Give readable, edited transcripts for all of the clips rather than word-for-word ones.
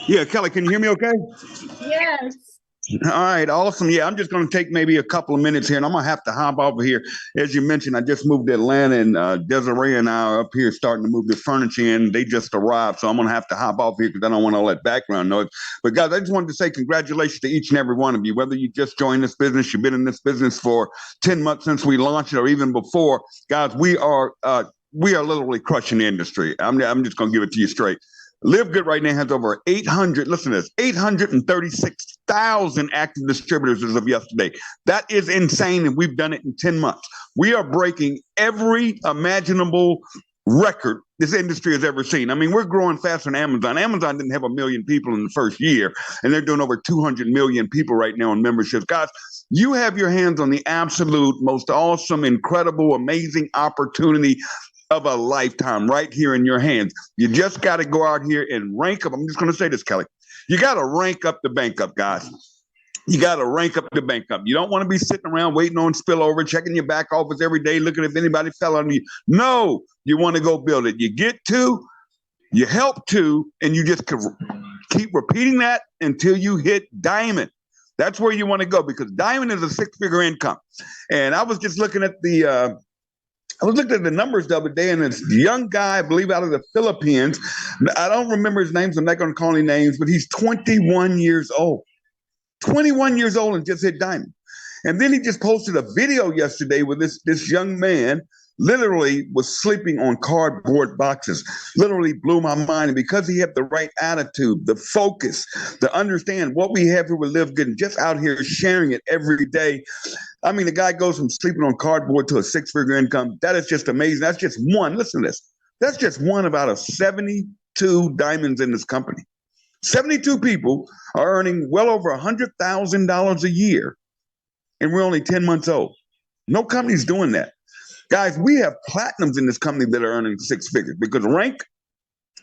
Yeah, Kelly, can you hear me okay? Yes. All right, awesome. Yeah, I'm just going to take maybe a couple of minutes here, and I'm going to have to hop over here. As you mentioned, I just moved to Atlanta, and Desiree and I are up here starting to move the furniture in. They just arrived, so I'm going to have to hop off here because I don't want all that background noise. But guys, I just wanted to say congratulations to each and every one of you. Whether you just joined this business, you've been in this business for 10 months since we launched it, or even before, guys, we are literally crushing the industry. I'm just going to give it to you straight. LiveGood right now has over 800, listen to this, 836,000 active distributors as of yesterday. That is insane, and we've done it in 10 months. We are breaking every imaginable record this industry has ever seen. I mean, we're growing faster than Amazon. Amazon didn't have 1 million people in the first year, and they're doing over 200 million people right now in memberships. Guys, you have your hands on the absolute most awesome, incredible, amazing opportunity of a lifetime right here in your hands. You just got to go out here and rank up. I'm just going to say this, Kelly. You got to rank up the bank up, guys. You got to rank up the bank up. You don't want to be sitting around waiting on spillover, checking your back office every day, looking if anybody fell on you. No, you want to go build it. You get to, you help to, and you just keep repeating that until you hit diamond. That's where you want to go because diamond is a six-figure income. And I was just looking at the numbers the other day, and this young guy, I believe, out of the Philippines. I don't remember his name, so I'm not going to call any names, but he's 21 years old. 21 years old and just hit diamond. And then he just posted a video yesterday where this young man literally was sleeping on cardboard boxes. Literally blew my mind. And because he had the right attitude, the focus, the understand what we have here with LiveGood, and just out here sharing it every day. I mean, the guy goes from sleeping on cardboard to a six-figure income. That is just amazing. That's just one. Listen to this. That's just one of out of 72 diamonds in this company. 72 people are earning well over $100,000 a year, and we're only 10 months old. No company's doing that. Guys, we have platinums in this company that are earning six figures because rank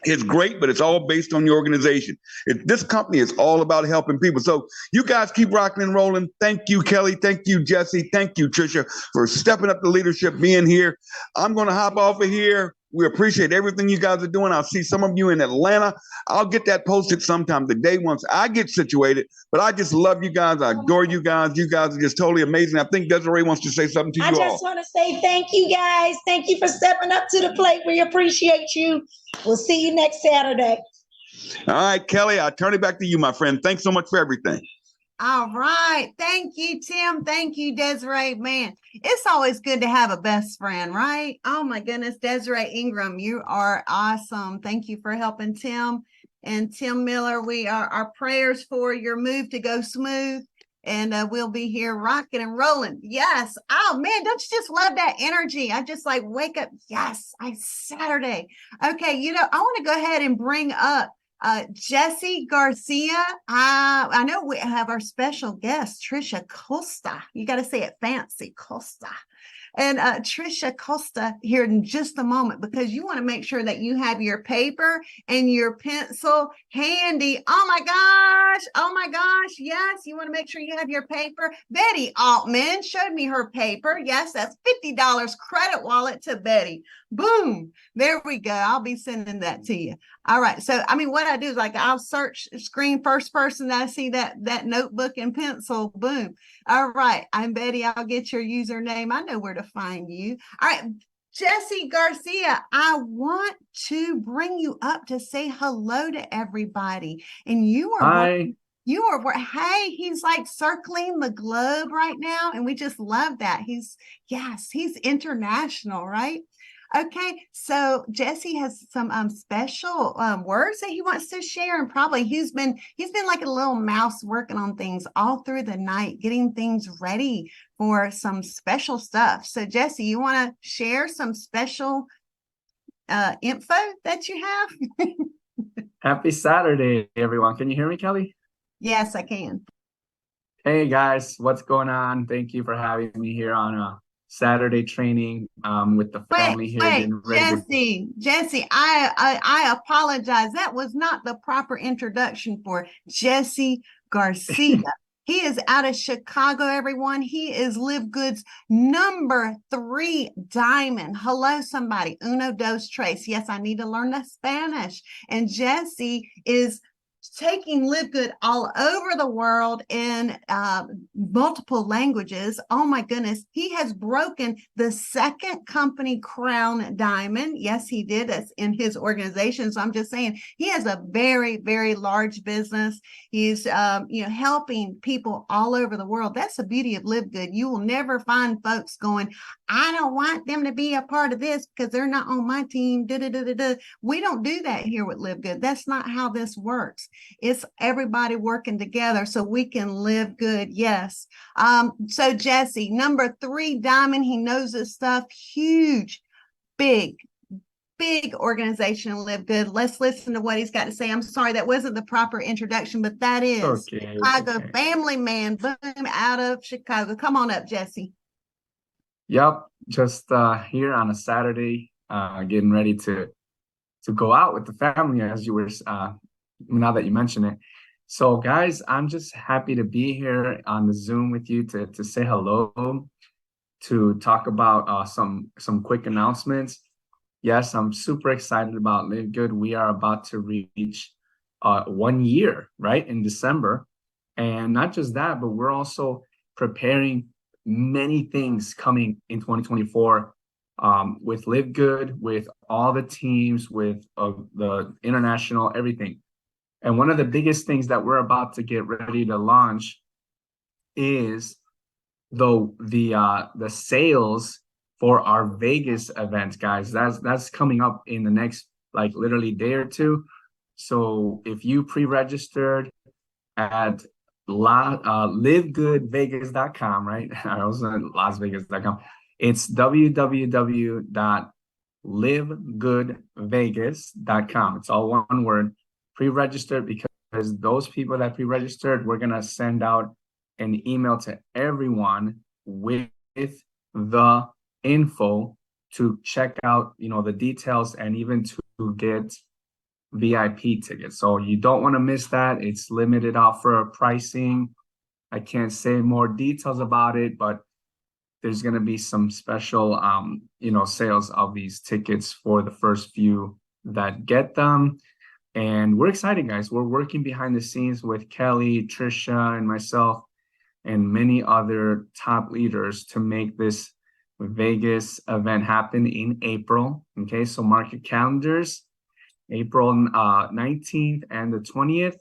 is great, but it's all based on your organization. This company is all about helping people. So you guys keep rocking and rolling. Thank you, Kelly. Thank you, Jesse. Thank you, Tricia, for stepping up the leadership, being here. I'm going to hop off of here. We appreciate everything you guys are doing. I'll see some of you in Atlanta. I'll get that posted sometime today once I get situated. But I just love you guys. I adore you guys. You guys are just totally amazing. I think Desiree wants to say something to you all. I just want to say thank you guys. Thank you for stepping up to the plate. We appreciate you. We'll see you next Saturday. All right, Kelly, I'll turn it back to you, my friend. Thanks so much for everything. All right. Thank you, Tim. Thank you, Desiree. Man, it's always good to have a best friend, right? Oh, my goodness. Desiree Ingram, you are awesome. Thank you for helping Tim. And Tim Miller, our prayers for your move to go smooth. And we'll be here rocking and rolling. Yes. Oh, man, don't you just love that energy? I just like wake up. Yes, Saturday. Okay, I want to go ahead and bring up Jesse Garcia. I know we have our special guest, Trisha Costa. You got to say it fancy, Costa. And Trisha Costa here in just a moment, because you want to make sure that you have your paper and your pencil handy. Oh my gosh. Yes, you want to make sure you have your paper. Betty Altman showed me her paper. Yes, that's $50 credit wallet to Betty. Boom. There we go. I'll be sending that to you. All right. So, what I do is I'll search screen first person that I see that notebook and pencil. Boom. All right. I'm Betty. I'll get your username. I know where to find you. All right. Jesse Garcia, I want to bring you up to say hello to everybody. And you are Hi. Hey, he's like circling the globe right now. And we just love that. He's international, right? Okay, so Jesse has some special words that he wants to share, and probably he's been like a little mouse working on things all through the night, getting things ready for some special stuff. So Jesse, you want to share some special info that you have? Happy Saturday, everyone. Can you hear me, Kelly? Yes, I can. Hey guys, what's going on? Thank you for having me here on Saturday training with the family here. Jesse, I apologize. That was not the proper introduction for Jesse Garcia. He is out of Chicago, everyone. He is LiveGood's number 3 diamond. Hello, somebody. Uno, dos, tres. Yes, I need to learn the Spanish. And Jesse is taking LiveGood all over the world in multiple languages. Oh my goodness. He has broken the second company crown diamond. Yes, he did. That's in his organization. So I'm just saying he has a very, very large business. He's, helping people all over the world. That's the beauty of LiveGood. You will never find folks going, I don't want them to be a part of this because they're not on my team. We don't do that here with LiveGood. That's not how this works. It's everybody working together so we can live good. Yes. So Jesse, number 3 diamond, he knows his stuff. Huge, big organization, LiveGood. Let's listen to what he's got to say. I'm sorry, that wasn't the proper introduction, but that is Okay, Chicago okay. family man, boom, out of Chicago. Come on up, Jesse. Yep, just here on a Saturday, getting ready to go out with the family, as you were now that you mention it. So guys, I'm just happy to be here on the Zoom with you to say hello, to talk about some quick announcements. Yes, I'm super excited about LiveGood. We are about to reach 1 year, right, in December. And not just that, but we're also preparing many things coming in 2024 with LiveGood, with all the teams, with the international, everything. And one of the biggest things that we're about to get ready to launch is the sales for our Vegas event, guys. That's coming up in the next literally day or two. So if you pre-registered at livegoodvegas.com, right? I was on lasvegas.com. It's www.livegoodvegas.com. It's all one word. Pre-registered, because those people that pre-registered, we're gonna send out an email to everyone with the info to check out, the details, and even to get VIP tickets. So you don't want to miss that. It's limited offer pricing. I can't say more details about it, but there's going to be some special, sales of these tickets for the first few that get them. And we're excited, guys. We're working behind the scenes with Kelly, Trisha, and myself, and many other top leaders to make this Vegas event happen in April. Okay, so mark your calendars. April 19th and the 20th.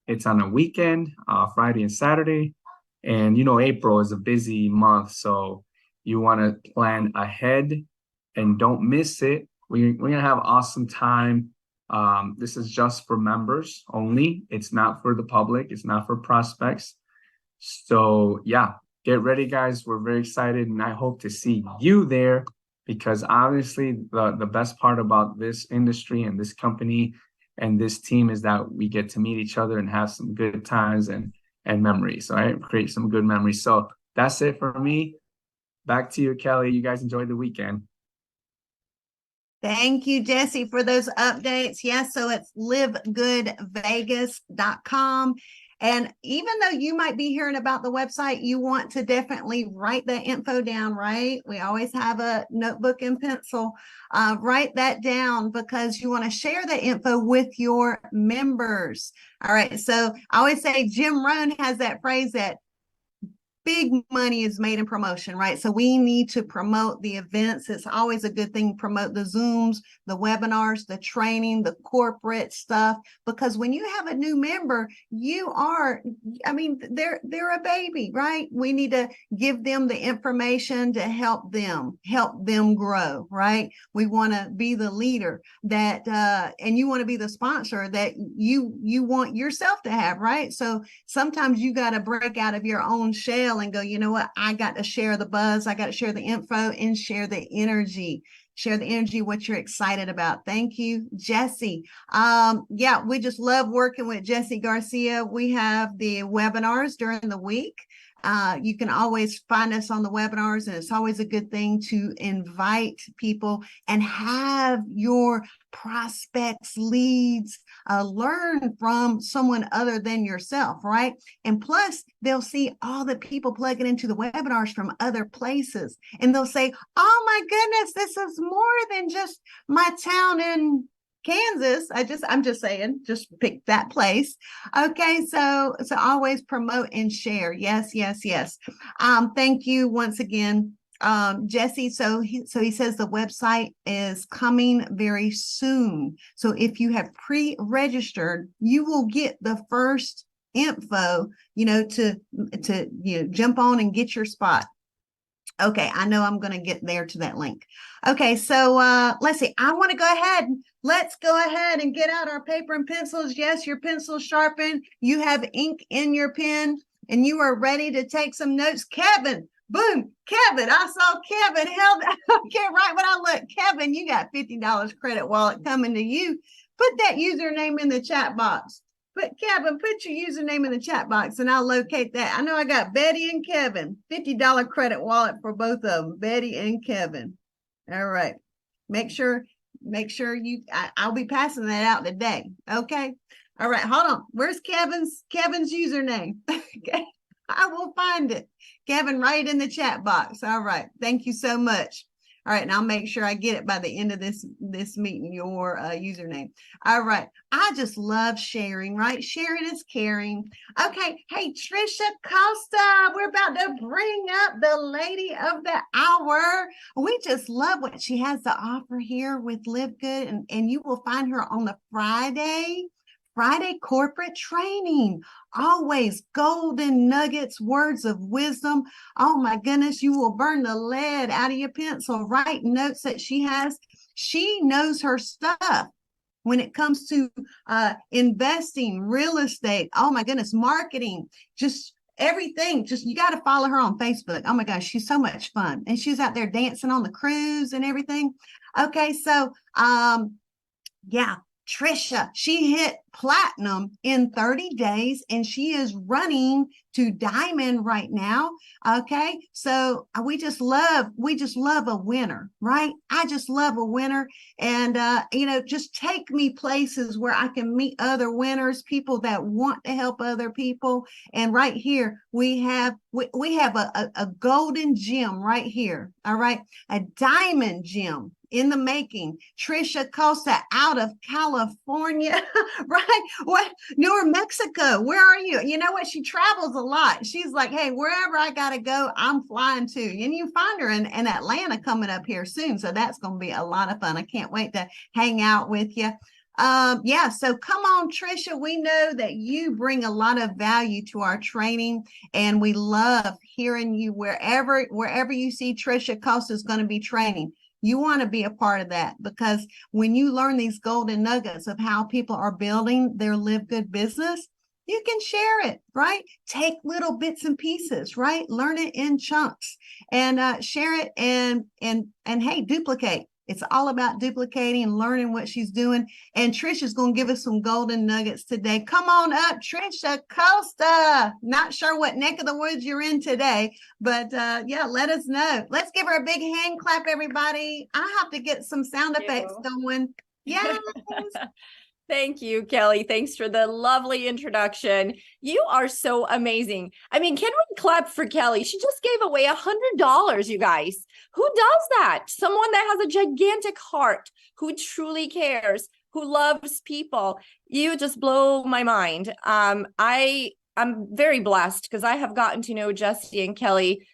It's on a weekend, Friday and Saturday. And April is a busy month, so you want to plan ahead and don't miss it. We're gonna have an awesome time. This is just for members only. It's not for the public. It's not for prospects. So yeah, get ready, guys. We're very excited, and I hope to see you there, because honestly, the best part about this industry and this company and this team is that we get to meet each other and have some good times and memories, all right? Create some good memories. So that's it for me. Back to you, Kelly. You guys enjoyed the weekend. Thank you, Jesse, for those updates. Yes, so it's livegoodvegas.com. And even though you might be hearing about the website, you want to definitely write that info down, right? We always have a notebook and pencil. Write that down, because you want to share that info with your members. All right. So I always say Jim Rohn has that phrase that big money is made in promotion, right? So we need to promote the events. It's always a good thing to promote the Zooms, the webinars, the training, the corporate stuff, because when you have a new member, they're a baby, right? We need to give them the information to help them grow, right? We want to be the leader that, and you want to be the sponsor that you want yourself to have, right? So sometimes you got to break out of your own shell and go, you know what? I got to share the buzz. I got to share the info and share the energy. Share the energy, what you're excited about. Thank you, Jesse. We just love working with Jesse Garcia. We have the webinars during the week. You can always find us on the webinars, and it's always a good thing to invite people and have your prospects, leads, learn from someone other than yourself, right? And plus, they'll see all the people plugging into the webinars from other places, and they'll say, oh my goodness, this is more than just my town in Kansas. I'm just saying, just pick that place. Okay, so always promote and share. Yes, yes, yes. Thank you once again, Jesse. So he says the website is coming very soon. So if you have pre-registered, you will get the first info, to jump on and get your spot. Okay, I know I'm going to get there to that link. Okay, so let's see. I want to go ahead. Let's go ahead and get out our paper and pencils. Yes, your pencil sharpened. You have ink in your pen, and you are ready to take some notes. Kevin, boom, Kevin. I saw Kevin held. Okay, right when I look, Kevin, you got $50 credit wallet coming to you. Put that username in the chat box. Kevin, put your username in the chat box and I'll locate that. I know I got Betty and Kevin, $50 credit wallet for both of them, Betty and Kevin. All right. Make sure I'll be passing that out today. Okay. All right. Hold on. Where's Kevin's username? Okay. I will find it. Kevin, write it in the chat box. All right. Thank you so much. All right, and I'll make sure I get it by the end of this meeting, your username. All right, I just love sharing, right? Sharing is caring. Okay, hey, Tricia Costa, we're about to bring up the lady of the hour. We just love what she has to offer here with LiveGood, and you will find her on the Friday corporate training. Always golden nuggets, words of wisdom. Oh my goodness, you will burn the lead out of your pencil. Write notes that she has. She knows her stuff when it comes to investing, real estate. Oh my goodness, marketing, just everything. Just you got to follow her on Facebook. Oh my gosh, she's so much fun. And she's out there dancing on the cruise and everything. Okay, so yeah. Tricia, she hit platinum in 30 days and she is running to diamond right now. Okay. So we just love a winner, right? I just love a winner. And, just take me places where I can meet other winners, people that want to help other people. And right here, we have a golden gem right here. All right. A diamond gem in the making. Trisha Costa out of California, right? What? New Mexico. Where are you? You know what? She travels a lot. She's like, hey, wherever I got to go, I'm flying to. And you find her in Atlanta coming up here soon. So that's going to be a lot of fun. I can't wait to hang out with you. Yeah, so come on, Tricia. We know that you bring a lot of value to our training, and we love hearing you wherever you see Tricia Costa is going to be training. You want to be a part of that, because when you learn these golden nuggets of how people are building their LiveGood business, you can share it, right? Take little bits and pieces, right? Learn it in chunks and share it and hey, duplicate. It's all about duplicating and learning what she's doing. And Trisha's going to give us some golden nuggets today. Come on up, Tricia Costa. Not sure what neck of the woods you're in today, but yeah, let us know. Let's give her a big hand clap, everybody. I have to get some sound effects going. Yes. Thank you, Kelly. Thanks for the lovely introduction. You are so amazing. I mean, can we clap for Kelly? She just gave away $100, you guys. Who does that? Someone that has a gigantic heart, who truly cares, who loves people. You just blow my mind. I'm very blessed because I have gotten to know Jesse and Kelly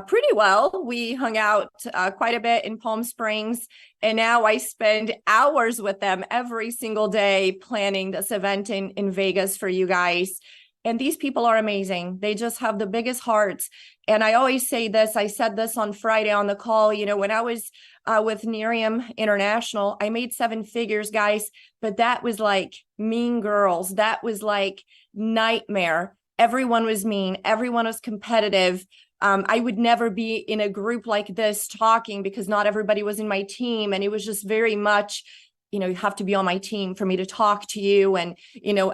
pretty well. We hung out quite a bit in Palm Springs, and now I spend hours with them every single day planning this event in Vegas for you guys. And these people are amazing. They just have the biggest hearts. And I always say this, I said this on Friday on the call, when I was with Nerium International, I made 7 figures, guys, but that was like mean girls. That was like nightmare. Everyone was mean. Everyone was competitive. I would never be in a group like this talking because not everybody was in my team. And it was just very much, you have to be on my team for me to talk to you. And,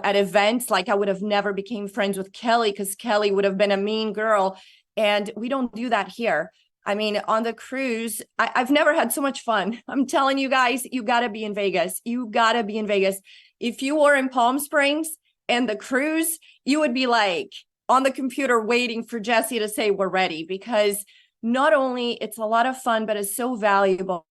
at events, like I would have never became friends with Kelly because Kelly would have been a mean girl. And we don't do that here. I mean, on the cruise, I've never had so much fun. I'm telling you guys, you got to be in Vegas. You got to be in Vegas. If you were in Palm Springs and the cruise, you would be like, on the computer waiting for Jesse to say we're ready, because not only it's a lot of fun, but it's so valuable.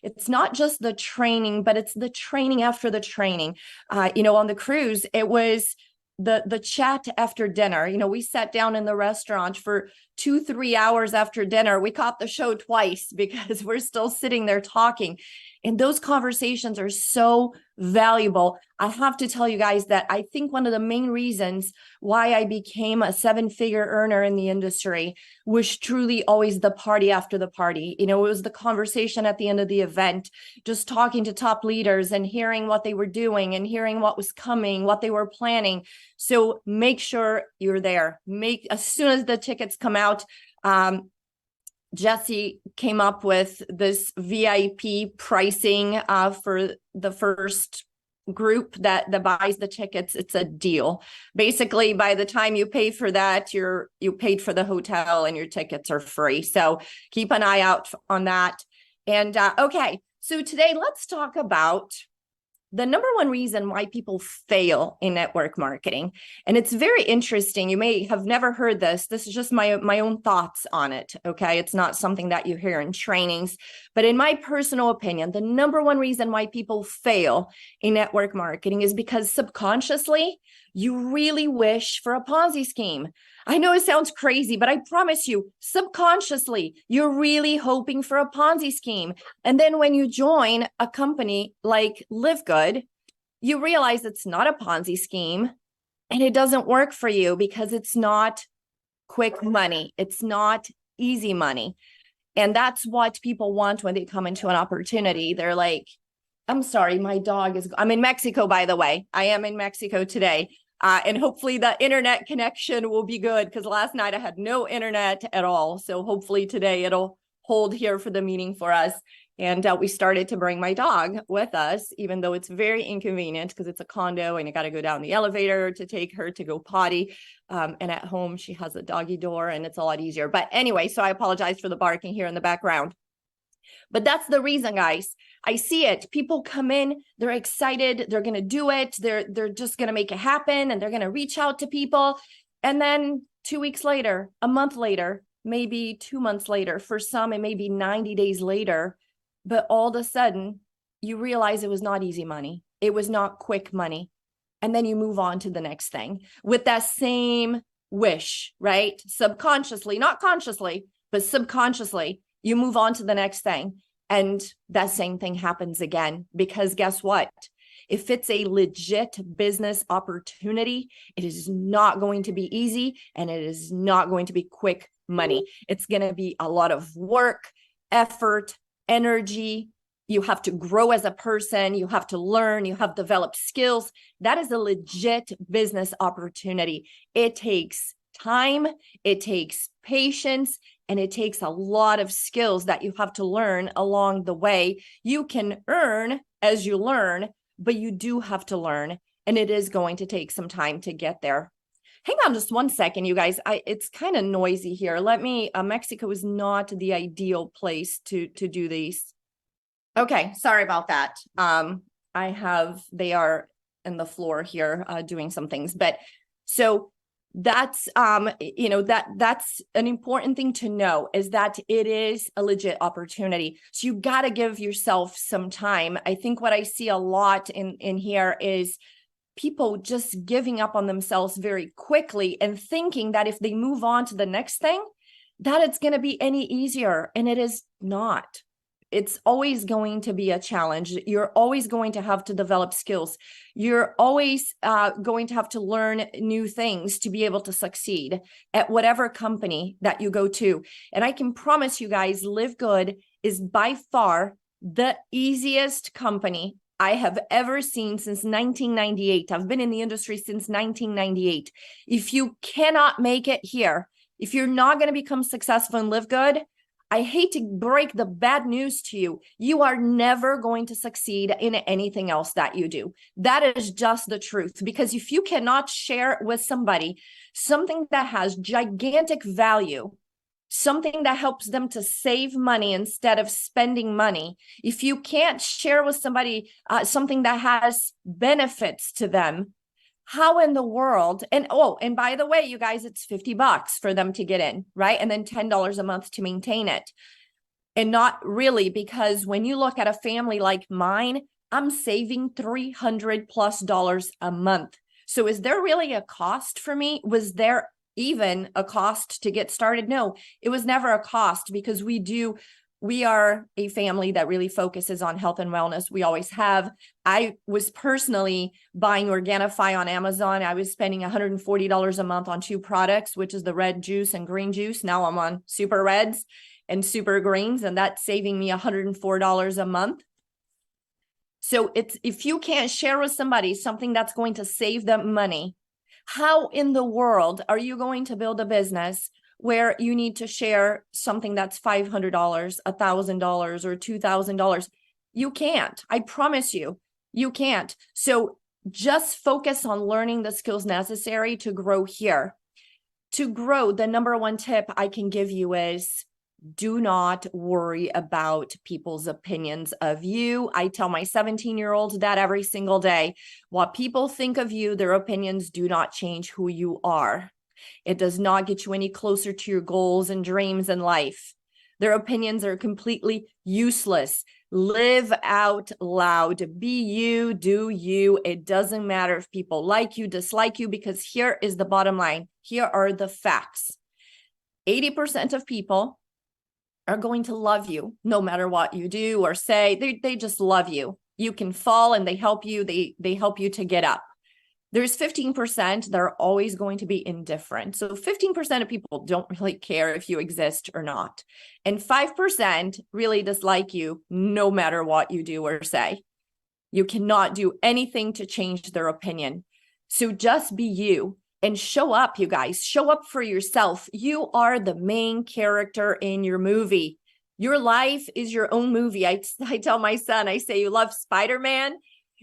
It's not just the training, but it's the training after the training. On the cruise, it was the chat after dinner. We sat down in the restaurant for 2-3 hours after dinner. We caught the show twice because we're still sitting there talking. And those conversations are so valuable. I have to tell you guys that I think one of the main reasons why I became a 7-figure earner in the industry was truly always the party after the party. It was the conversation at the end of the event, just talking to top leaders and hearing what they were doing and hearing what was coming, what they were planning. So make sure you're there. As soon as the tickets come out, Jesse came up with this VIP pricing for the first group that buys the tickets. It's a deal. Basically, by the time you pay for that, you paid for the hotel and your tickets are free. So keep an eye out on that. And okay, so today let's talk about the number one reason why people fail in network marketing. And it's very interesting. You may have never heard this. This is just my own thoughts on it. Okay. It's not something that you hear in trainings, but in my personal opinion, the number one reason why people fail in network marketing is because subconsciously you really wish for a Ponzi scheme. I know it sounds crazy, but I promise you, subconsciously, you're really hoping for a Ponzi scheme. And then when you join a company like LiveGood, you realize it's not a Ponzi scheme and it doesn't work for you because it's not quick money. It's not easy money. And that's what people want when they come into an opportunity. They're like, I'm sorry, I'm in Mexico, by the way. I am in Mexico today. And hopefully the internet connection will be good because last night I had no internet at all. So hopefully today it'll hold here for the meeting for us. And we started to bring my dog with us, even though it's very inconvenient because it's a condo and you got to go down the elevator to take her to go potty. And at home, she has a doggy door and it's a lot easier. But anyway, so I apologize for the barking here in the background. But that's the reason, guys. I see it. People come in, they're excited, they're going to do it. They're just going to make it happen and they're going to reach out to people. And then 2 weeks later, a month later, maybe 2 months later, for some, it may be 90 days later. But all of a sudden, you realize it was not easy money. It was not quick money. And then you move on to the next thing with that same wish, right? Subconsciously, not consciously, but subconsciously, you move on to the next thing. And that same thing happens again, because guess what? If it's a legit business opportunity, it is not going to be easy and it is not going to be quick money. It's going to be a lot of work, effort, energy. You have to grow as a person. You have to learn. You have developed skills. That is a legit business opportunity. It takes time. It takes patience. And it takes a lot of skills that you have to learn along the way. You can earn as you learn, but you do have to learn. And it is going to take some time to get there. Hang on just 1 second, you guys. It's kind of noisy here. Mexico is not the ideal place to do these. Okay, sorry about that. They are in the floor here doing some things. But so that's that's an important thing to know, is that it is a legit opportunity. So you got to give yourself some time. I think what I see a lot in here is people just giving up on themselves very quickly and thinking that if they move on to the next thing, that it's going to be any easier. And it is not. It's always going to be a challenge. You're always going to have to develop skills. You're always going to have to learn new things to be able to succeed at whatever company that you go to. And I can promise you guys, LiveGood is by far the easiest company I have ever seen since 1998. I've been in the industry since 1998. If you cannot make it here, if you're not going to become successful in LiveGood, I hate to break the bad news to you. You are never going to succeed in anything else that you do. That is just the truth. Because if you cannot share with somebody something that has gigantic value, something that helps them to save money instead of spending money, if you can't share with somebody something that has benefits to them, How in the world? And oh, and by the way, you guys, it's $50 for them to get in, right? And then $10 a month to maintain it. And not really, because when you look at a family like mine, I'm saving $300+ a month. So is there really a cost for me? Was there even a cost to get started? No, it was never a cost, because we are a family that really focuses on health and wellness. We always have. I was personally buying Organifi on Amazon. I was spending $140 a month on 2 products, which is the red juice and green juice. Now I'm on super reds and super greens, and that's saving me $104 a month. So it's, if you can't share with somebody something that's going to save them money, how in the world are you going to build a business where you need to share something that's $500, $1,000, or $2,000? You can't. I promise you, you can't. So just focus on learning the skills necessary to grow here. To grow, the number one tip I can give you is, do not worry about people's opinions of you. I tell my 17-year-old that every single day. What people think of you, their opinions do not change who you are. It does not get you any closer to your goals and dreams in life. Their opinions are completely useless. Live out loud. Be you, do you. It doesn't matter if people like you, dislike you, because here is the bottom line. Here are the facts. 80% of people are going to love you no matter what you do or say. They just love you. You can fall and they help you. They help you to get up. There's 15% that are always going to be indifferent. So 15% of people don't really care if you exist or not. And 5% really dislike you no matter what you do or say. You cannot do anything to change their opinion. So just be you and show up, you guys. Show up for yourself. You are the main character in your movie. Your life is your own movie. I tell my son, I say, you love Spider-Man?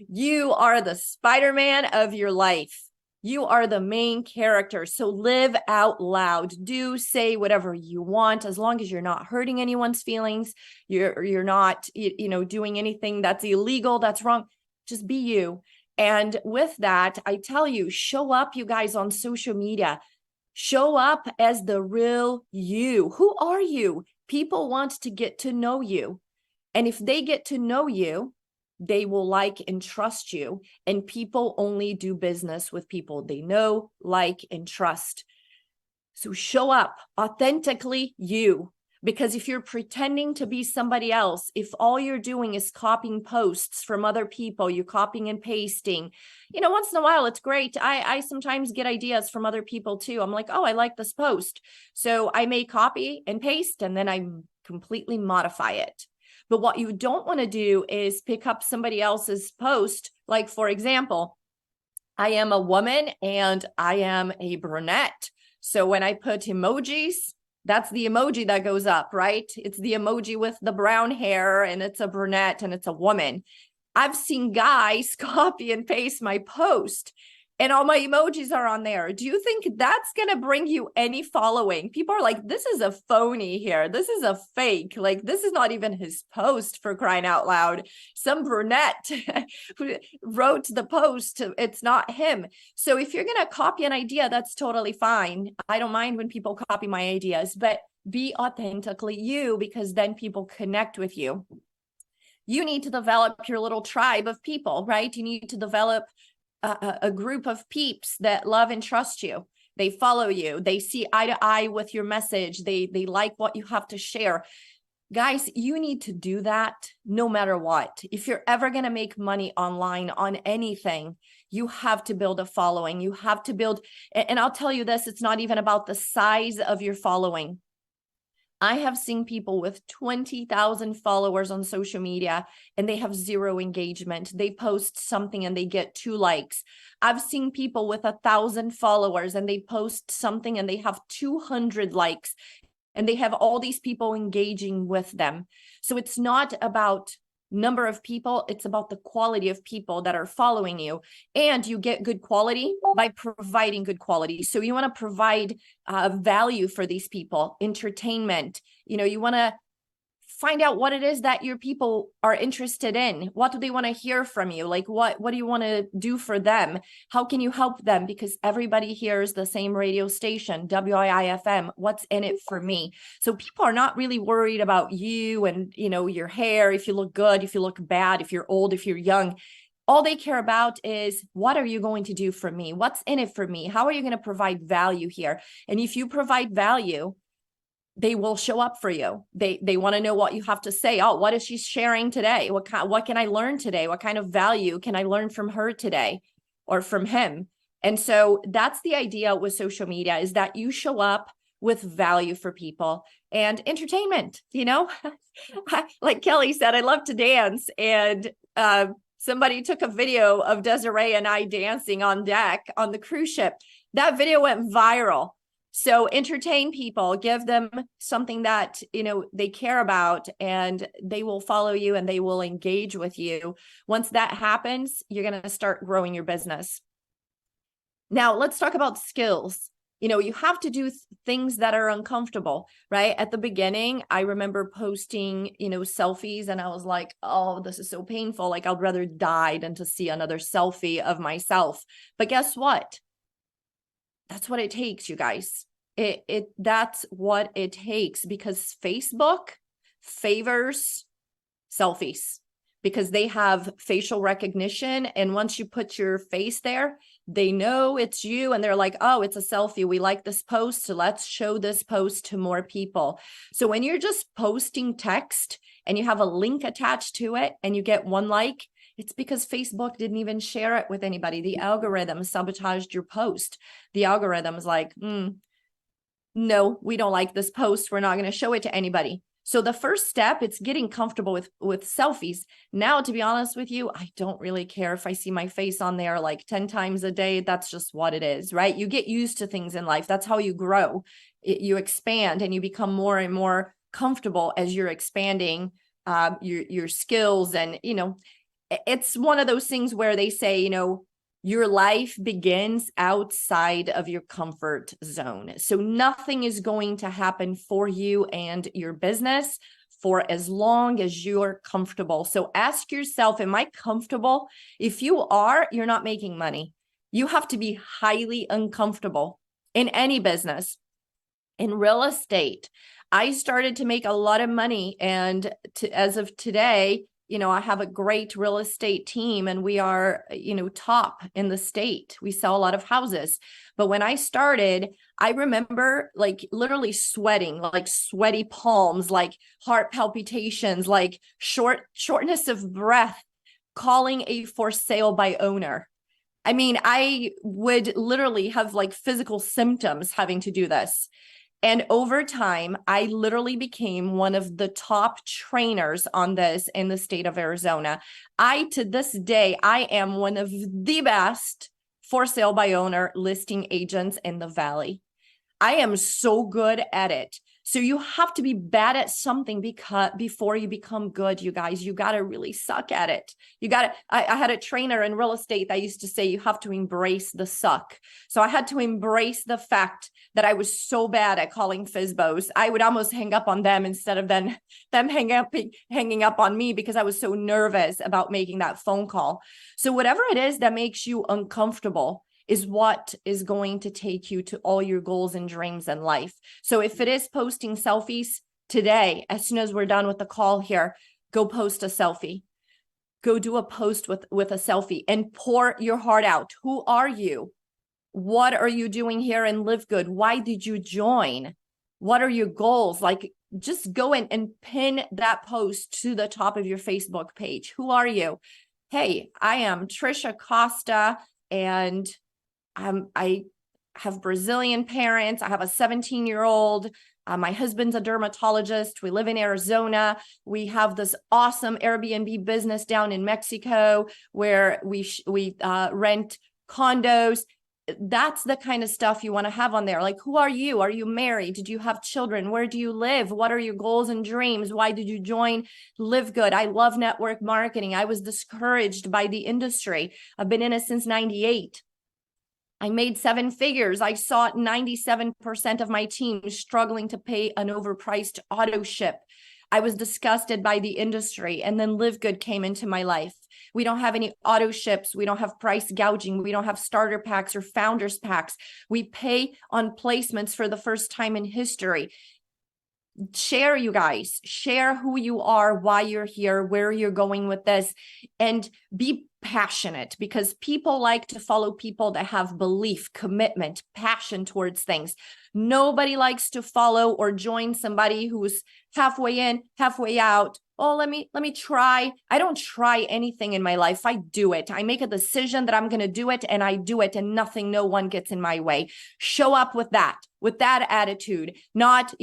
You are the Spider-Man of your life. You are the main character. So live out loud. Do say whatever you want, as long as you're not hurting anyone's feelings. You're not, doing anything that's illegal, that's wrong. Just be you. And with that, I tell you, show up, you guys, on social media. Show up as the real you. Who are you? People want to get to know you. And if they get to know you, they will like and trust you. And people only do business with people they know, like, and trust. So show up authentically you. Because if you're pretending to be somebody else, if all you're doing is copying posts from other people, you're copying and pasting, once in a while, it's great. I sometimes get ideas from other people too. I'm like, oh, I like this post. So I may copy and paste, and then I completely modify it. But what you don't want to do is pick up somebody else's post. Like, for example, I am a woman and I am a brunette. So when I put emojis, that's the emoji that goes up, right? It's the emoji with the brown hair, and it's a brunette and it's a woman. I've seen guys copy and paste my post, and all my emojis are on there. Do you think that's going to bring you any following? People are like, this is a phony here. This is a fake. Like, this is not even his post, for crying out loud. Some brunette who wrote the post. It's not him. So if you're going to copy an idea, that's totally fine. I don't mind when people copy my ideas, but be authentically you, because then people connect with you. You need to develop your little tribe of people, right? You need to develop a group of peeps that love and trust you. They follow you. They see eye to eye with your message. They like what you have to share. Guys, you need to do that no matter what. If you're ever going to make money online on anything, you have to build a following. You have to build, and I'll tell you this, it's not even about the size of your following. I have seen people with 20,000 followers on social media and they have 0 engagement. They post something and they get 2 likes. I've seen people with 1,000 followers and they post something and they have 200 likes, and they have all these people engaging with them. So it's not about number of people, it's about the quality of people that are following you. And you get good quality by providing good quality. So you want to provide value for these people, entertainment. You want to find out what it is that your people are interested in. What do they want to hear from you? Like, what do you want to do for them? How can you help them? Because everybody hears the same radio station, WIIFM. What's in it for me? So people are not really worried about you and, you know, your hair, if you look good, if you look bad, if you're old, if you're young. All they care about is, what are you going to do for me? What's in it for me? How are you going to provide value here? And if you provide value, they will show up for you. They want to know what you have to say. Oh, what is she sharing today? What can I learn today? What kind of value can I learn from her today or from him? And so that's the idea with social media, is that you show up with value for people and entertainment. You know, like Kelly said, I love to dance, and somebody took a video of Desiree and I dancing on deck on the cruise ship. That video went viral. So entertain people, give them something that, you know, they care about, and they will follow you and they will engage with you. Once that happens, you're going to start growing your business. Now, let's talk about skills. You know, you have to do things that are uncomfortable, right? At the beginning, I remember posting, you know, selfies, and I was like, oh, this is so painful. Like, I'd rather die than to see another selfie of myself. But guess what? That's what it takes, you guys. That's what it takes, because Facebook favors selfies because they have facial recognition. And once you put your face there, they know it's you, and they're like, oh, it's a selfie. We like this post, so let's show this post to more people. So when you're just posting text and you have a link attached to it and you get one like, it's because Facebook didn't even share it with anybody. The algorithm sabotaged your post. The algorithm's like, no, we don't like this post. We're not going to show it to anybody. So the first step, it's getting comfortable with selfies. Now, to be honest with you, I don't really care if I see my face on there like 10 times a day. That's just what it is, right? You get used to things in life. That's how you grow. You expand and you become more and more comfortable as you're expanding your skills. And, you know, it's one of those things where they say, you know, your life begins outside of your comfort zone. So nothing is going to happen for you and your business for as long as you're comfortable. So ask yourself, am I comfortable? If you are, you're not making money. You have to be highly uncomfortable in any business. In real estate, I started to make a lot of money. And as of today, you know, I have a great real estate team, and we are, you know, top in the state. We sell a lot of houses. But when I started, I remember like literally sweating, like sweaty palms, like heart palpitations, like shortness of breath, calling a for sale by owner. I mean, I would literally have like physical symptoms having to do this. And over time, I literally became one of the top trainers on this in the state of Arizona. To this day, I am one of the best for sale by owner listing agents in the Valley. I am so good at it. So you have to be bad at something before you become good, you guys. You got to really suck at it. I had a trainer in real estate that used to say you have to embrace the suck. So I had to embrace the fact that I was so bad at calling FSBOs. I would almost hang up on them instead of them hanging up on me, because I was so nervous about making that phone call. So whatever it is that makes you uncomfortable is what is going to take you to all your goals and dreams in life. So if it is posting selfies today, as soon as we're done with the call here, go post a selfie. Go do a post with a selfie and pour your heart out. Who are you? What are you doing here in LiveGood? Why did you join? What are your goals? Like, just go in and pin that post to the top of your Facebook page. Who are you? Hey, I am Tricia Costa, and I have Brazilian parents. I have a 17-year-old. My husband's a dermatologist. We live in Arizona. We have this awesome Airbnb business down in Mexico where we rent condos. That's the kind of stuff you want to have on there. Like, who are you? Are you married? Did you have children? Where do you live? What are your goals and dreams? Why did you join LiveGood? I love network marketing. I was discouraged by the industry. I've been in it since 98. I made 7 figures. I saw 97% of my team struggling to pay an overpriced auto ship. I was disgusted by the industry. And then LiveGood came into my life. We don't have any auto ships. We don't have price gouging. We don't have starter packs or founders packs. We pay on placements for the first time in history. Share, you guys, share who you are, why you're here, where you're going with this, and be passionate, because people like to follow people that have belief, commitment, passion towards things. Nobody likes to follow or join somebody who's halfway in, halfway out. Oh, let me try. I don't try anything in my life. I do it. I make a decision that I'm going to do it, and I do it, and no one gets in my way. Show up with that attitude, not,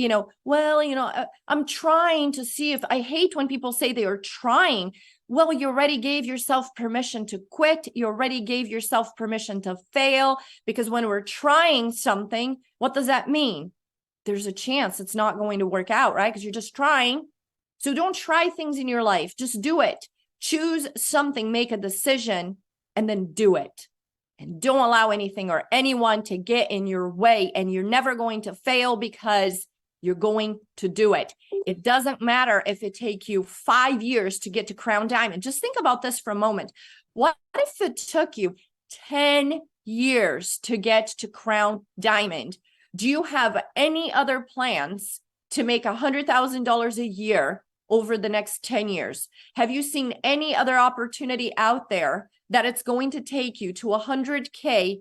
I'm trying to see if I hate when people say they are trying. Well, you already gave yourself permission to quit. You already gave yourself permission to fail, because when we're trying something, what does that mean? There's a chance it's not going to work out, right? Because you're just trying. So don't try things in your life. Just do it. Choose something, make a decision, and then do it. And don't allow anything or anyone to get in your way. And you're never going to fail, because you're going to do it. It doesn't matter if it takes you 5 years to get to Crown Diamond. Just think about this for a moment. What if it took you 10 years to get to Crown Diamond? Do you have any other plans to make $100,000 a year over the next 10 years? Have you seen any other opportunity out there that it's going to take you to 100K?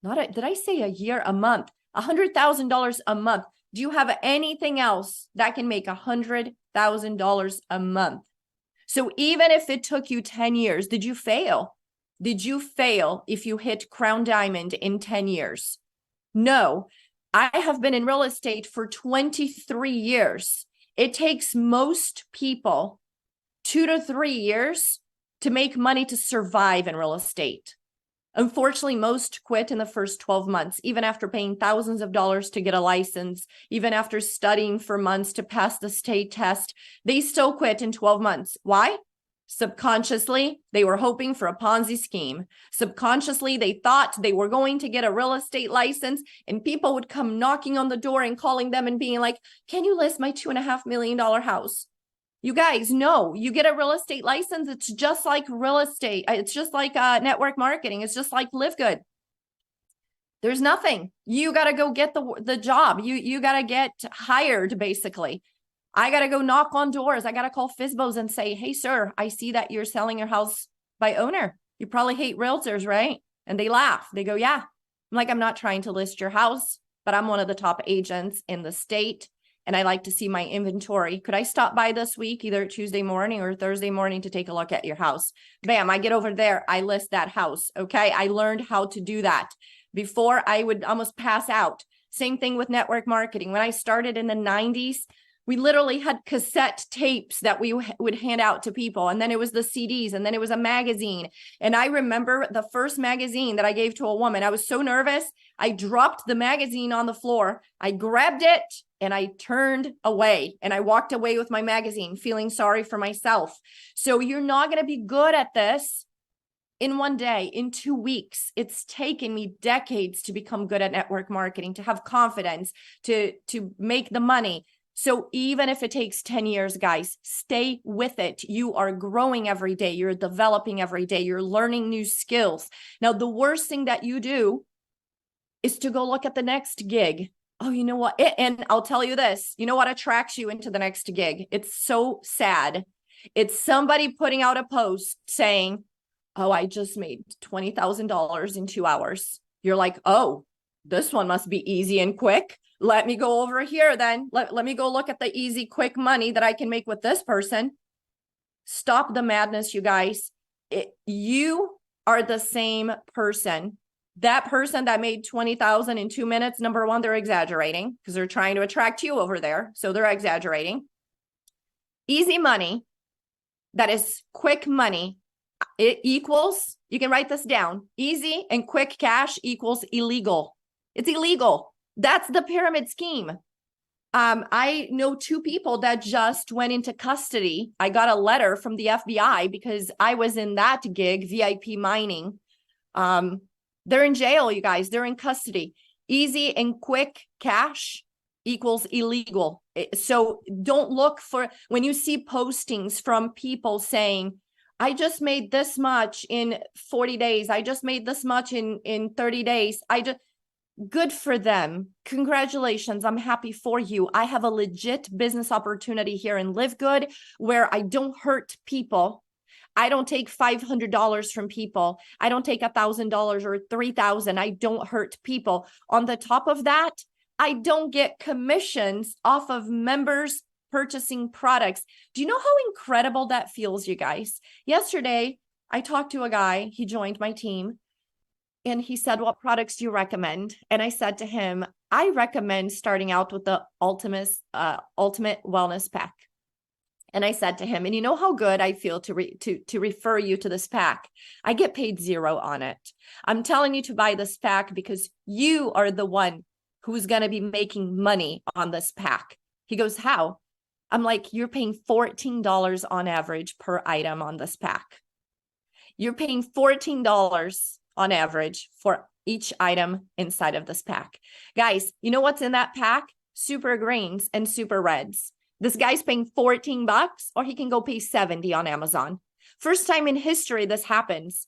Did I say a year? A month? $100,000 a month. Do you have anything else that can make $100,000 a month? So even if it took you 10 years, did you fail? Did you fail if you hit Crown Diamond in 10 years? No. I have been in real estate for 23 years. It takes most people 2 to 3 years to make money to survive in real estate. Unfortunately, most quit in the first 12 months, even after paying thousands of dollars to get a license, even after studying for months to pass the state test. They still quit in 12 months. Why? Subconsciously, they were hoping for a Ponzi scheme. Subconsciously, they thought they were going to get a real estate license, and people would come knocking on the door and calling them and being like, can you list my $2.5 million house? You guys know, you get a real estate license. It's just like real estate. It's just like network marketing. It's just like LiveGood. There's nothing. You got to go get the job. You got to get hired, basically. I got to go knock on doors. I got to call FSBOs and say, hey, sir, I see that you're selling your house by owner. You probably hate realtors, right? And they laugh. They go, yeah. I'm like, I'm not trying to list your house, but I'm one of the top agents in the state, and I like to see my inventory. Could I stop by this week, either Tuesday morning or Thursday morning, to take a look at your house? Bam, I get over there. I list that house. Okay. I learned how to do that. Before, I would almost pass out. Same thing with network marketing. When I started in the 90s, we literally had cassette tapes that we would hand out to people. And then it was the CDs, and then it was a magazine. And I remember the first magazine that I gave to a woman. I was so nervous. I dropped the magazine on the floor. I grabbed it and I turned away, and I walked away with my magazine feeling sorry for myself. So you're not going to be good at this in one day, in 2 weeks. It's taken me decades to become good at network marketing, to have confidence, to make the money. So even if it takes 10 years, guys, stay with it. You are growing every day. You're developing every day. You're learning new skills. Now, the worst thing that you do is to go look at the next gig. Oh, you know what? And I'll tell you this, you know what attracts you into the next gig? It's so sad. It's somebody putting out a post saying, oh, I just made $20,000 in 2 hours. You're like, oh, this one must be easy and quick. Let me go over here then. Let me go look at the easy, quick money that I can make with this person. Stop the madness, you guys. You are the same person. That person that made 20,000 in 2 minutes, number one, they're exaggerating because they're trying to attract you over there. So they're exaggerating. Easy money, that is quick money, it equals, you can write this down, easy and quick cash equals illegal. It's illegal. That's the pyramid scheme. I know 2 people that just went into custody. I got a letter from the FBI because I was in that gig, VIP mining. They're in jail, you guys. They're in custody. Easy and quick cash equals illegal. So don't look for, when you see postings from people saying, I just made this much in 40 days. I just made this much in 30 days. Good for them. Congratulations. I'm happy for you. I have a legit business opportunity here in LiveGood where I don't hurt people. I don't take $500 from people. I don't take $1,000 or $3,000. I don't hurt people. On the top of that, I don't get commissions off of members purchasing products. Do you know how incredible that feels, you guys? Yesterday, I talked to a guy. He joined my team. And he said, what products do you recommend? And I said to him, I recommend starting out with the ultimate wellness pack. And I said to him, and you know how good I feel to refer you to this pack. I get paid $0 on it. I'm telling you to buy this pack because you are the one who's going to be making money on this pack. He goes, how? I'm like, you're paying $14 on average per item on this pack. You're paying $14 on average for each item inside of this pack. Guys, you know what's in that pack? Super greens and super reds. This guy's paying $14 or he can go pay $70 on Amazon. First time in history this happens.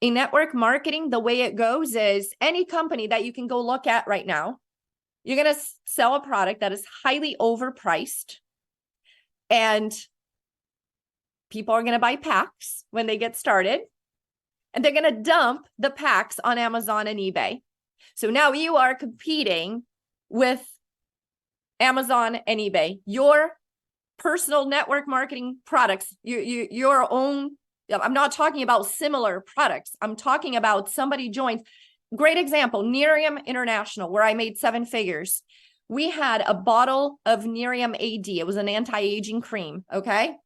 In network marketing, the way it goes is any company that you can go look at right now, you're going to sell a product that is highly overpriced and people are going to buy packs when they get started. And they're going to dump the packs on Amazon and eBay. So now you are competing with Amazon and eBay. Your personal network marketing products, your own. I'm not talking about similar products. I'm talking about somebody joins. Great example, Nerium International, where I made 7 figures. We had a bottle of Nerium AD. It was an anti-aging cream, okay?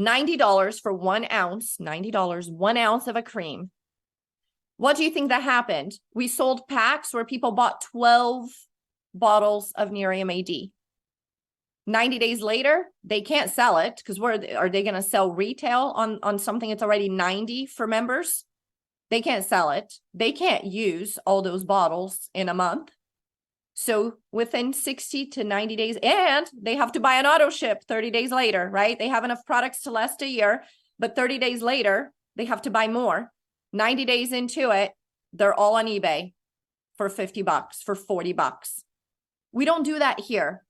$90 for 1 ounce, $90, 1 ounce of a cream. What do you think that happened? We sold packs where people bought 12 bottles of Nerium AD. 90 days later, they can't sell it because are they going to sell retail on something that's already 90 for members? They can't sell it. They can't use all those bottles in a month. So within 60 to 90 days, and they have to buy an auto ship 30 days later, right? They have enough products to last a year, but 30 days later, they have to buy more. 90 days into it, they're all on eBay for $50, for $40. We don't do that here.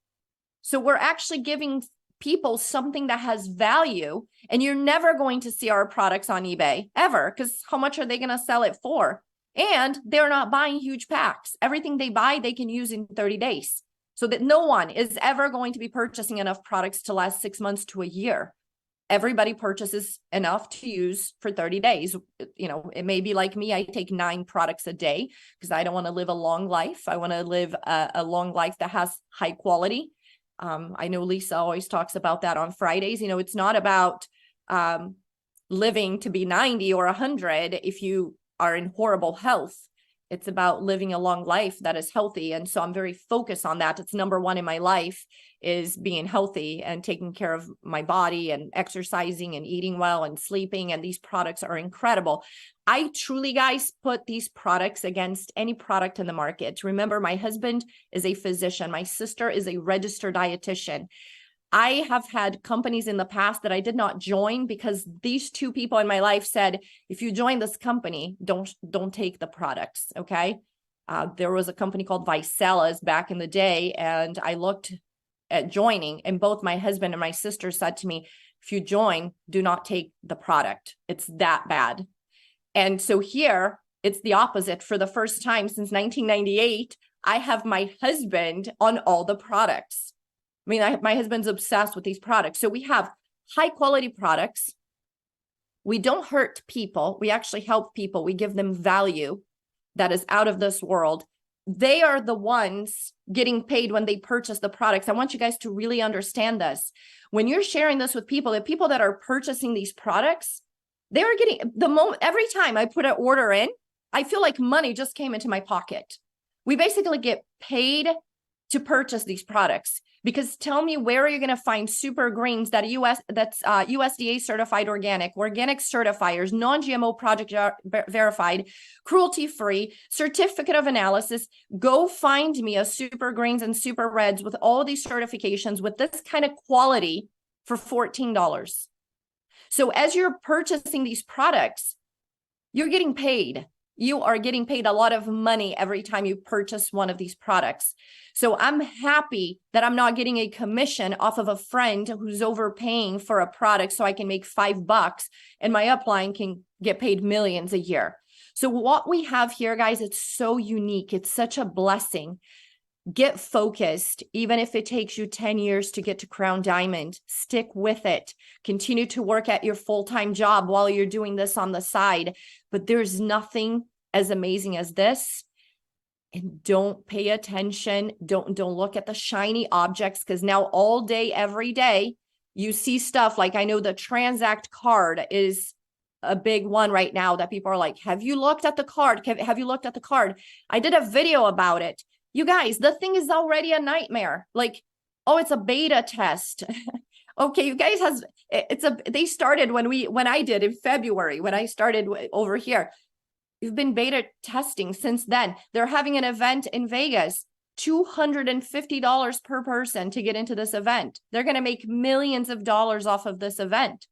So we're actually giving people something that has value, and you're never going to see our products on eBay ever, because how much are they going to sell it for? And they're not buying huge packs. Everything they buy, they can use in 30 days. So that no one is ever going to be purchasing enough products to last 6 months to a year. Everybody purchases enough to use for 30 days. You know, it may be like me. I take 9 products a day because I don't want to live a long life. I want to live a long life that has high quality. I know Lisa always talks about that on Fridays. You know, it's not about living to be 90 or 100 if you are in horrible health. It's about living a long life that is healthy. And so I'm very focused on that. It's number one in my life is being healthy and taking care of my body and exercising and eating well and sleeping. And these products are incredible. I truly, guys, put these products against any product in the market. Remember, my husband is a physician. My sister is a registered dietitian. I have had companies in the past that I did not join because these 2 people in my life said, if you join this company, don't take the products, okay? There was a company called Vicella's back in the day, and I looked at joining, and both my husband and my sister said to me, if you join, do not take the product. It's that bad. And so here, it's the opposite. For the first time since 1998, I have my husband on all the products. I mean, my husband's obsessed with these products. So we have high quality products. We don't hurt people. We actually help people. We give them value that is out of this world. They are the ones getting paid when they purchase the products. I want you guys to really understand this. When you're sharing this with people, the people that are purchasing these products, they are getting the moment. Every time I put an order in, I feel like money just came into my pocket. We basically get paid to purchase these products. Because tell me, where are you going to find super greens that's USDA certified organic certifiers, non-GMO project verified, cruelty-free, certificate of analysis? Go find me a super greens and super reds with all these certifications with this kind of quality for $14. So as you're purchasing these products, you're getting paid. You are getting paid a lot of money every time you purchase one of these products. So I'm happy that I'm not getting a commission off of a friend who's overpaying for a product so I can make $5 and my upline can get paid millions a year. So what we have here, guys, it's so unique. It's such a blessing. Get focused, even if it takes you 10 years to get to Crown Diamond. Stick with it. Continue to work at your full-time job while you're doing this on the side. But there's nothing as amazing as this. And don't pay attention. Don't look at the shiny objects, because now all day, every day, you see stuff like, I know the Transact card is a big one right now that people are like, have you looked at the card? Have you looked at the card? I did a video about it. You guys, the thing is already a nightmare. Like, oh, it's a beta test. Okay, you guys they started when I did in February, when I started over here. You've been beta testing since then. They're having an event in Vegas, $250 per person to get into this event. They're going to make millions of dollars off of this event.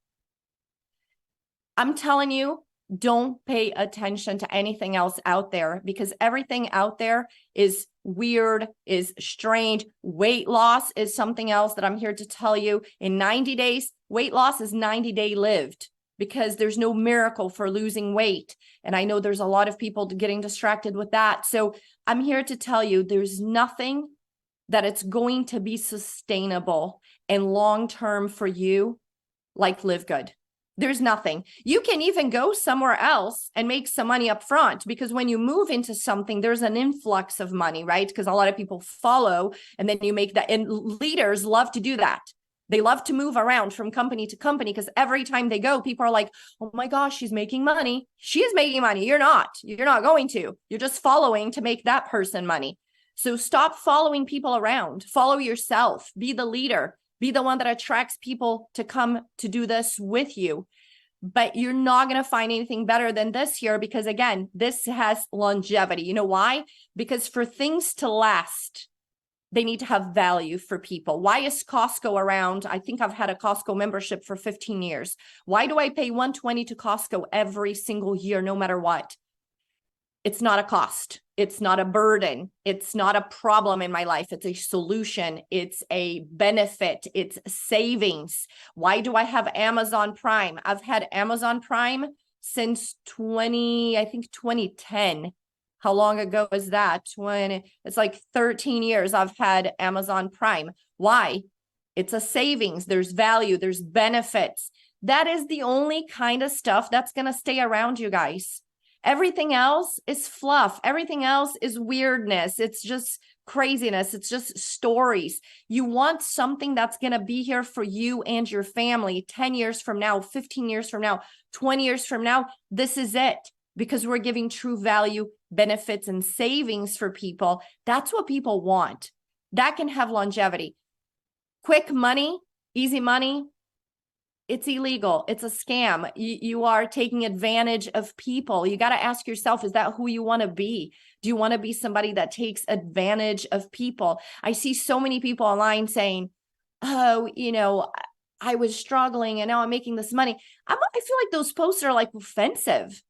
I'm telling you, don't pay attention to anything else out there, because everything out there is weird, is strange. Weight loss is something else that I'm here to tell you. In 90 days, weight loss is 90-day lived, because there's no miracle for losing weight. And I know there's a lot of people getting distracted with that. So I'm here to tell you, there's nothing that it's going to be sustainable and long-term for you like LiveGood. There's nothing. You can even go somewhere else and make some money up front, because when you move into something, there's an influx of money, right? Because a lot of people follow and then you make that. And leaders love to do that. They love to move around from company to company, because every time they go, people are like, oh my gosh, she's making money. She is making money. You're not going to. You're just following to make that person money. So stop following people around. Follow yourself. Be the leader. Be the one that attracts people to come to do this with you. But you're not going to find anything better than this here, because again, this has longevity. You know why? Because for things to last, they need to have value for people. Why is Costco around? I think I've had a Costco membership for 15 years. Why do I pay $120 to Costco every single year, no matter what? It's not a cost. It's not a burden. It's not a problem in my life. It's a solution. It's a benefit. It's savings. Why do I have Amazon Prime? I've had Amazon Prime since 2010. How long ago is that? It's like 13 years I've had Amazon Prime. Why? It's a savings. There's value. There's benefits. That is the only kind of stuff that's going to stay around, you guys. Everything else is fluff. Everything else is weirdness. It's just craziness. It's just stories. You want something that's going to be here for you and your family 10 years from now, 15 years from now, 20 years from now. This is it, because we're giving true value, benefits, and savings for people. That's what people want. That can have longevity. Quick money, easy money. It's illegal. It's a scam. You are taking advantage of people. You got to ask yourself, is that who you want to be? Do you want to be somebody that takes advantage of people? I see so many people online saying, oh, I was struggling and now I'm making this money. I feel like those posts are like offensive.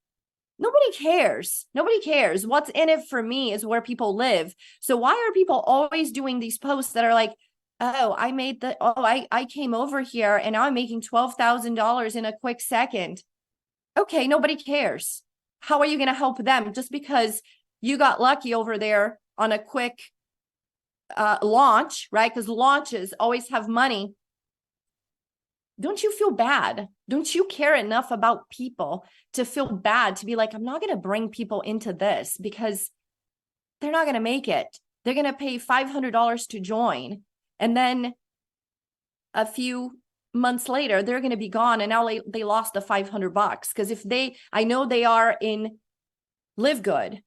Nobody cares. Nobody cares. What's in it for me is where people live. So why are people always doing these posts that are like, oh, I came over here and now I'm making $12,000 in a quick second. Okay, nobody cares. How are you going to help them just because you got lucky over there on a quick launch, right? Because launches always have money. Don't you feel bad? Don't you care enough about people to feel bad to be like, I'm not going to bring people into this because they're not going to make it. They're going to pay $500 to join. And then a few months later, they're going to be gone. And now they lost the $500. Because I know they are in LiveGood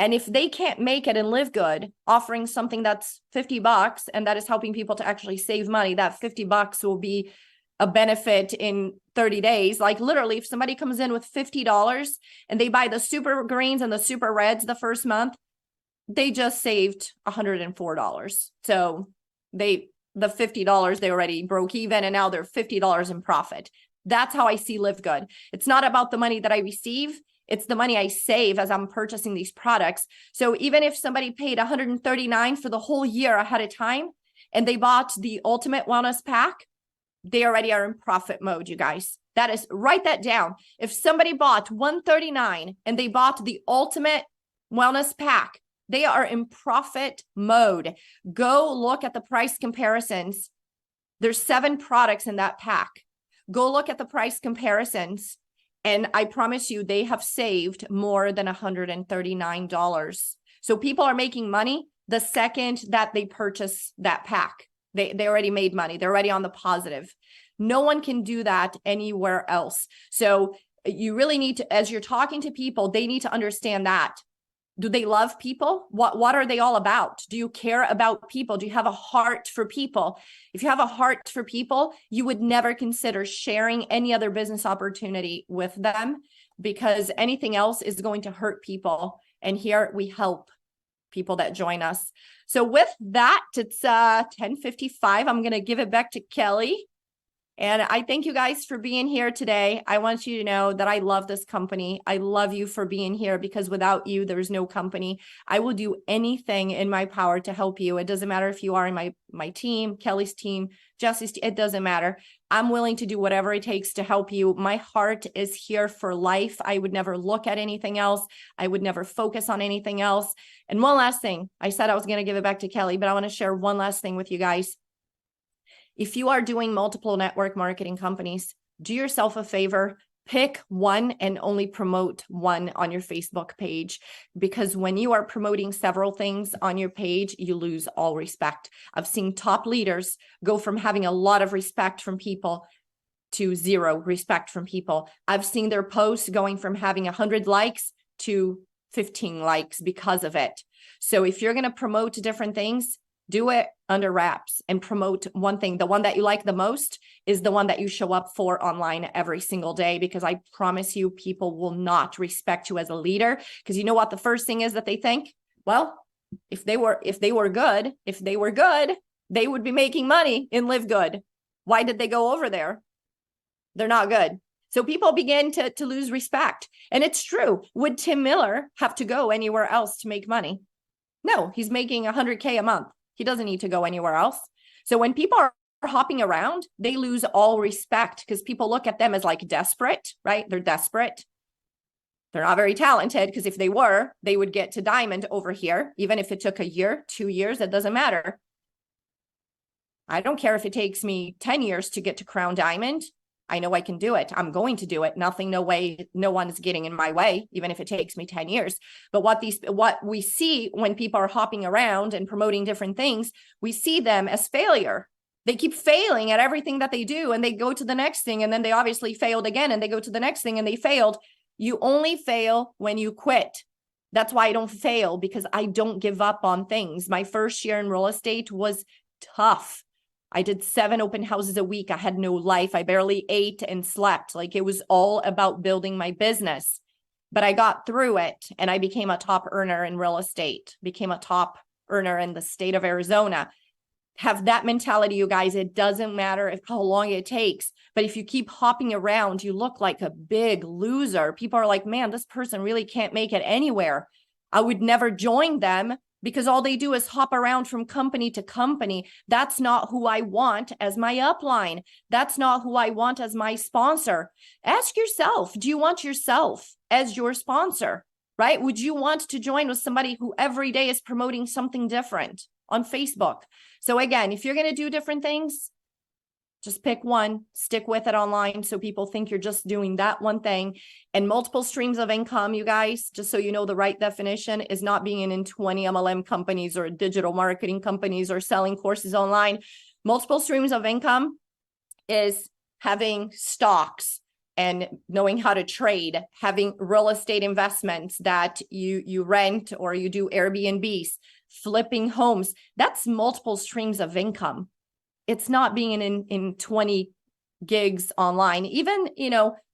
And if they can't make it in LiveGood, offering something that's $50 and that is helping people to actually save money, that $50 will be a benefit in 30 days. Like literally, if somebody comes in with $50 and they buy the super greens and the super reds the first month, they just saved $104. So the $50, they already broke even and now they're $50 in profit. That's how I see LiveGood. It's not about the money that I receive. It's the money I save as I'm purchasing these products. So even if somebody paid $139 for the whole year ahead of time and they bought the Ultimate Wellness Pack, they already are in profit mode, you guys. That is, write that down. If somebody bought $139 and they bought the Ultimate Wellness Pack, they are in profit mode. Go look at the price comparisons. There's 7 products in that pack. Go look at the price comparisons. And I promise you, they have saved more than $139. So people are making money the second that they purchase that pack. They already made money. They're already on the positive. No one can do that anywhere else. So you really need to, as you're talking to people, they need to understand that. Do they love people? What are they all about? Do you care about people? Do you have a heart for people? If you have a heart for people, you would never consider sharing any other business opportunity with them, because anything else is going to hurt people. And here we help people that join us. So with that, it's 10:55. I'm going to give it back to Kelly. And I thank you guys for being here today. I want you to know that I love this company. I love you for being here, because without you, there's no company. I will do anything in my power to help you. It doesn't matter if you are in my team, Kelly's team, Jesse's team, it doesn't matter. I'm willing to do whatever it takes to help you. My heart is here for life. I would never look at anything else. I would never focus on anything else. And one last thing, I said I was going to give it back to Kelly, but I want to share one last thing with you guys. If you are doing multiple network marketing companies, do yourself a favor, pick one and only promote one on your Facebook page, because when you are promoting several things on your page, you lose all respect. I've seen top leaders go from having a lot of respect from people to 0 respect from people. I've seen their posts going from having 100 likes to 15 likes because of it. So if you're going to promote different things, do it under wraps and promote one thing. The one that you like the most is the one that you show up for online every single day, because I promise you, people will not respect you as a leader. Because you know what the first thing is that they think? Well, if they were good, they would be making money in LiveGood. Why did they go over there? They're not good. So people begin to lose respect. And it's true. Would Tim Miller have to go anywhere else to make money? No, he's making $100K a month. He doesn't need to go anywhere else. So when people are hopping around, they lose all respect, because people look at them as like desperate, right? They're desperate. They're not very talented, because if they were, they would get to diamond over here. Even if it took a year, 2 years, it doesn't matter. I don't care if it takes me 10 years to get to crown diamond. I know I can do it. I'm going to do it. No way, no one is getting in my way, even if it takes me 10 years. But what we see when people are hopping around and promoting different things, we see them as failure. They keep failing at everything that they do, and they go to the next thing, and then they obviously failed again, and they go to the next thing and they failed. You only fail when you quit. That's why I don't fail, because I don't give up on things. My first year in real estate was tough. I did 7 open houses a week. I had no life. I barely ate and slept. Like, it was all about building my business. But I got through it, and I became a top earner in real estate, became a top earner in the state of Arizona. Have that mentality, you guys. It doesn't matter how long it takes. But if you keep hopping around, you look like a big loser. People are like, man, this person really can't make it anywhere. I would never join them, because all they do is hop around from company to company. That's not who I want as my upline. That's not who I want as my sponsor. Ask yourself, do you want yourself as your sponsor, right? Would you want to join with somebody who every day is promoting something different on Facebook? So again, if you're going to do different things, just pick one, stick with it online, so people think you're just doing that one thing. And multiple streams of income, you guys, just so you know, the right definition is not being in 20 MLM companies or digital marketing companies or selling courses online. Multiple streams of income is having stocks, and knowing how to trade, having real estate investments that you rent or you do Airbnbs, flipping homes. That's multiple streams of income. It's not being in 20 gigs online. Even,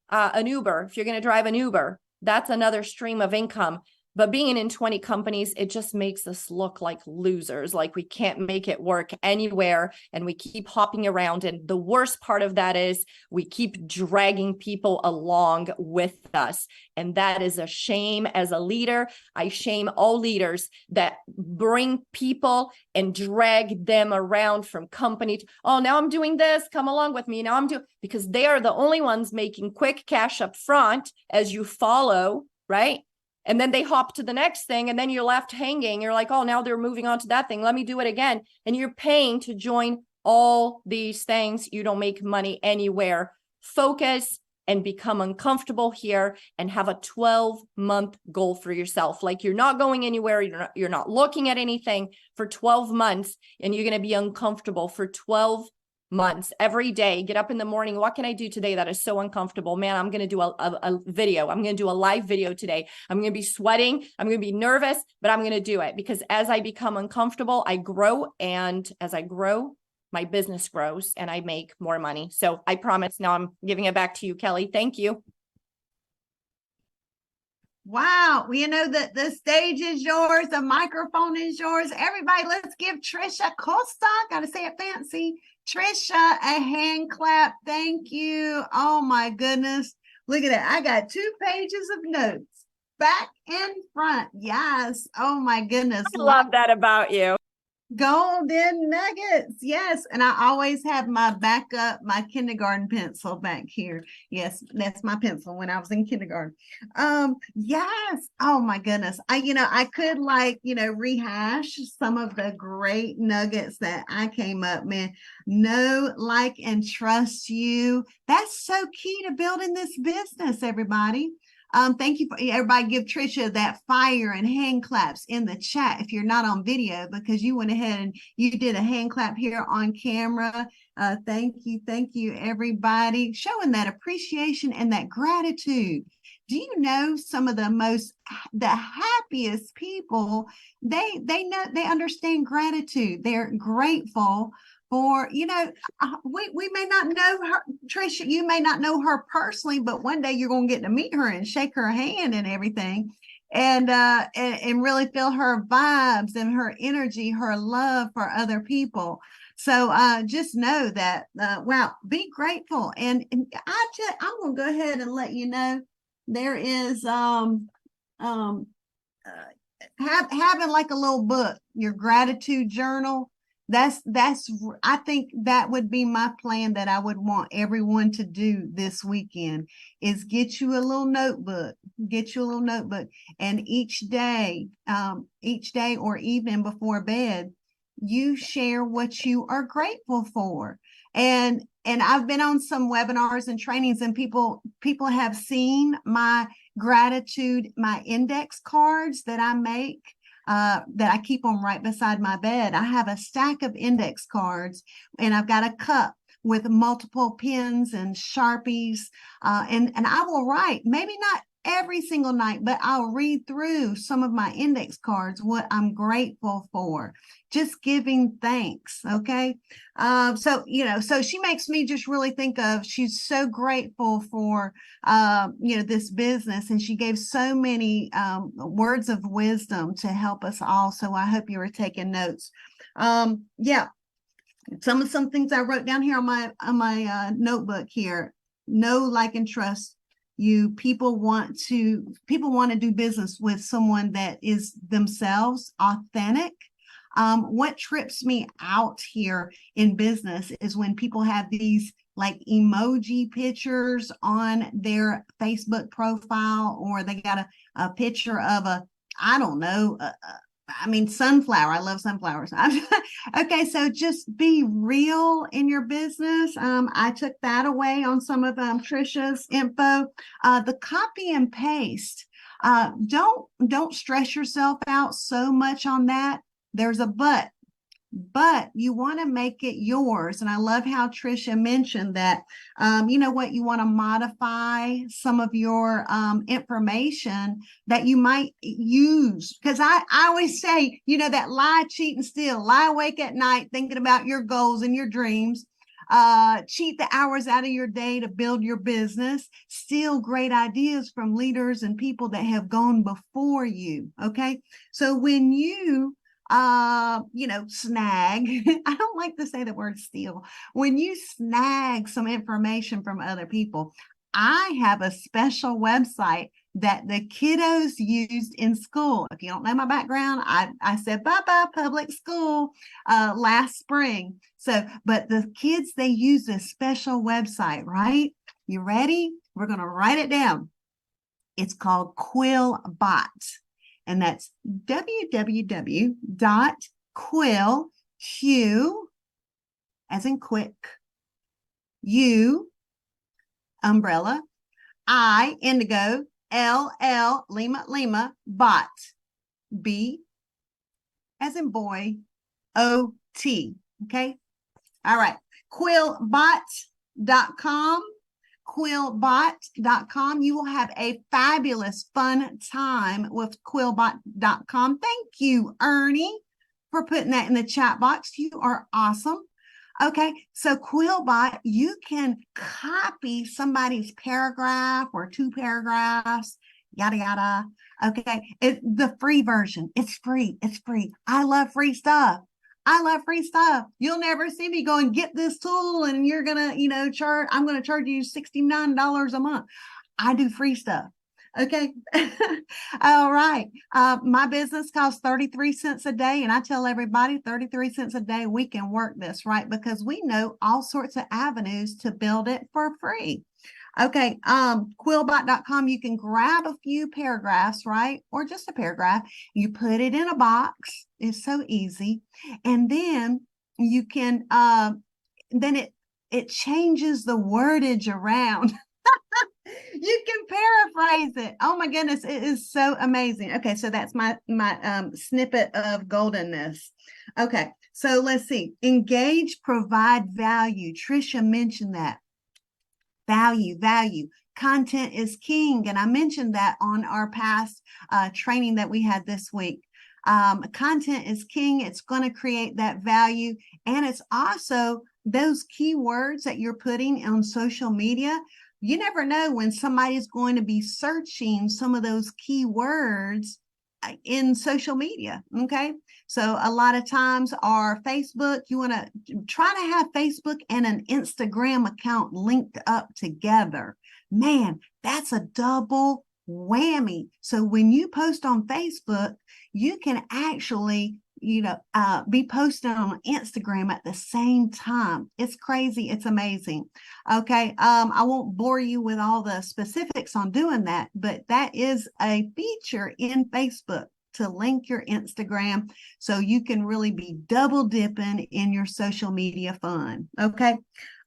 an Uber, if you're going to drive an Uber, that's another stream of income. But being in 20 companies, it just makes us look like losers, like we can't make it work anywhere, and we keep hopping around. And the worst part of that is we keep dragging people along with us. And that is a shame. As a leader, I shame all leaders that bring people and drag them around from company to, oh, now I'm doing this, come along with me. Now I'm doing, because they are the only ones making quick cash up front as you follow, right? And then they hop to the next thing, and then you're left hanging. You're like, oh, now they're moving on to that thing. Let me do it again. And you're paying to join all these things. You don't make money anywhere. Focus and become uncomfortable here and have a 12-month goal for yourself. Like, you're not going anywhere. You're not looking at anything for 12 months, and you're going to be uncomfortable for 12 months every day. Get up in the morning. What can I do today that is so uncomfortable? Man, I'm going to do a video. I'm going to do a live video today. I'm going to be sweating. I'm going to be nervous, but I'm going to do it, because as I become uncomfortable, I grow. And as I grow, my business grows and I make more money. So I promise. Now I'm giving it back to you, Kelly. Thank you. Wow. Well, the stage is yours. The microphone is yours. Everybody, let's give Tricia Costa, got to say it fancy, Trisha, a hand clap. Thank you. Oh my goodness. Look at that. I got 2 pages of notes, back and front. Yes. Oh my goodness. I love that about you. Golden nuggets. Yes. And I always have my kindergarten pencil back here. Yes, that's my pencil when I was in kindergarten. Yes. Oh my goodness. I could rehash some of the great nuggets that I came up, man. Know, like, and trust you. That's so key to building this business, everybody. Thank you for everybody. Give Tricia that fire and hand claps in the chat if you're not on video, because you went ahead and you did a hand clap here on camera. Thank you, everybody, showing that appreciation and that gratitude. Do you know some of the happiest people? They understand gratitude. They're grateful for, we may not know her, Tricia, you may not know her personally, but one day you're going to get to meet her and shake her hand and everything, and really feel her vibes and her energy, her love for other people. So just know that, wow, be grateful. And I'm going to go ahead and let you know, there is having like a little book, your gratitude journal. That's I think that would be my plan, that I would want everyone to do this weekend, is get you a little notebook, and each day or evening before bed, you share what you are grateful for. And I've been on some webinars and trainings, and people have seen my gratitude, my index cards that I make, that I keep on right beside my bed. I have a stack of index cards, and I've got a cup with multiple pens and Sharpies, and I will write, maybe not every single night, but I'll read through some of my index cards, what I'm grateful for, just giving thanks. Okay. So she makes me just really think of, she's so grateful for, this business, and she gave so many words of wisdom to help us all. So I hope you were taking notes. Yeah. Some things I wrote down here on my notebook here. Know, like, and trust you. People want to do business with someone that is themselves, authentic. What trips me out here in business is when people have these like emoji pictures on their Facebook profile, or they got a picture of sunflower. I love sunflowers. Okay, so just be real in your business. I took that away on some of Tricia's info. The copy and paste. Don't stress yourself out so much on that. There's a but. but you want to make it yours. And I love how Tricia mentioned that, you know what, you want to modify some of your information that you might use. Because I always say, you know, that lie, cheat, and steal, lie awake at night thinking about your goals and your dreams. Cheat the hours out of your day to build your business, steal great ideas from leaders and people that have gone before you. Okay. So when you snag, I don't like to say the word steal. When you snag some information from other people, I have a special website that the kiddos used in school. If you don't know my background, I said bye-bye public school last spring. So, but the kids, they use this special website, right? You ready? We're going to write it down. It's called Quillbot. And that's www.quill, Q, as in quick, U, umbrella, I, indigo, L, Lima, bot, B, as in boy, O-T, okay? All right, quillbot.com. Quillbot.com. You will have a fabulous, fun time with quillbot.com. Thank you, Ernie, for putting that in the chat box. You are awesome. Okay, so Quillbot, you can copy somebody's paragraph or 2 paragraphs, yada, yada. Okay, the free version. It's free. It's free. I love free stuff. I love free stuff. You'll never see me going, get this tool and you're going to, I'm going to charge you $69 a month. I do free stuff. Okay. All right. My business costs 33 cents a day. And I tell everybody 33 cents a day, we can work this, right? Because we know all sorts of avenues to build it for free. Okay, quillbot.com, you can grab a few paragraphs, right? Or just a paragraph. You put it in a box. It's so easy. And then you can, then it changes the wordage around. You can paraphrase it. Oh my goodness, it is so amazing. Okay, so that's my snippet of goldenness. Okay, so let's see. Engage, provide value. Tricia mentioned that. Value. Content is king. And I mentioned that on our past training that we had this week. Content is king. It's going to create that value. And it's also those keywords that you're putting on social media. You never know when somebody's going to be searching some of those keywords in social media. Okay. So a lot of times our Facebook, you want to try to have Facebook and an Instagram account linked up together. Man, that's a double whammy. So when you post on Facebook, you can actually, be posted on Instagram at the same time. It's crazy. It's amazing. Okay. I won't bore you with all the specifics on doing that, but that is a feature in Facebook to link your Instagram so you can really be double dipping in your social media fun. Okay.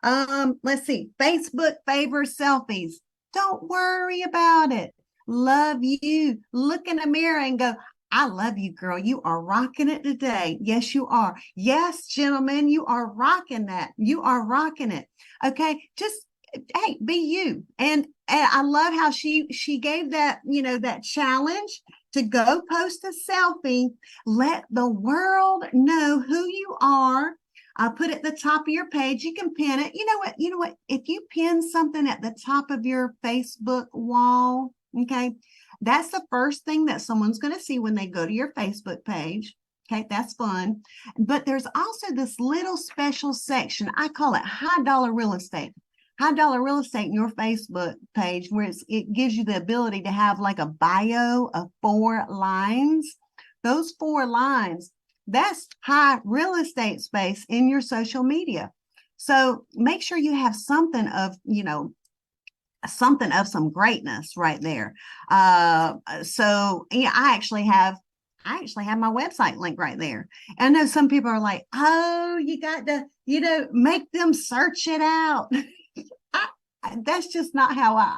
Let's see. Facebook favors selfies. Don't worry about it. Love you. Look in the mirror and go, I love you, girl. You are rocking it today. Yes, you are. Yes, gentlemen, you are rocking that. You are rocking it. Okay. Just, hey, be you. And I love how she gave that, that challenge to go post a selfie. Let the world know who you are. I'll put it at the top of your page. You can pin it. You know what? If you pin something at the top of your Facebook wall, okay, that's the first thing that someone's going to see when they go to your Facebook page. Okay, that's fun. But there's also this little special section. I call it high dollar real estate. High dollar real estate in your Facebook page, where it gives you the ability to have like a bio of 4 lines. Those 4 lines, that's high real estate space in your social media. So make sure you have something of, some greatness right there. So yeah, I actually have my website link right there. And I know some people are like, oh, you got to, make them search it out. That's just not how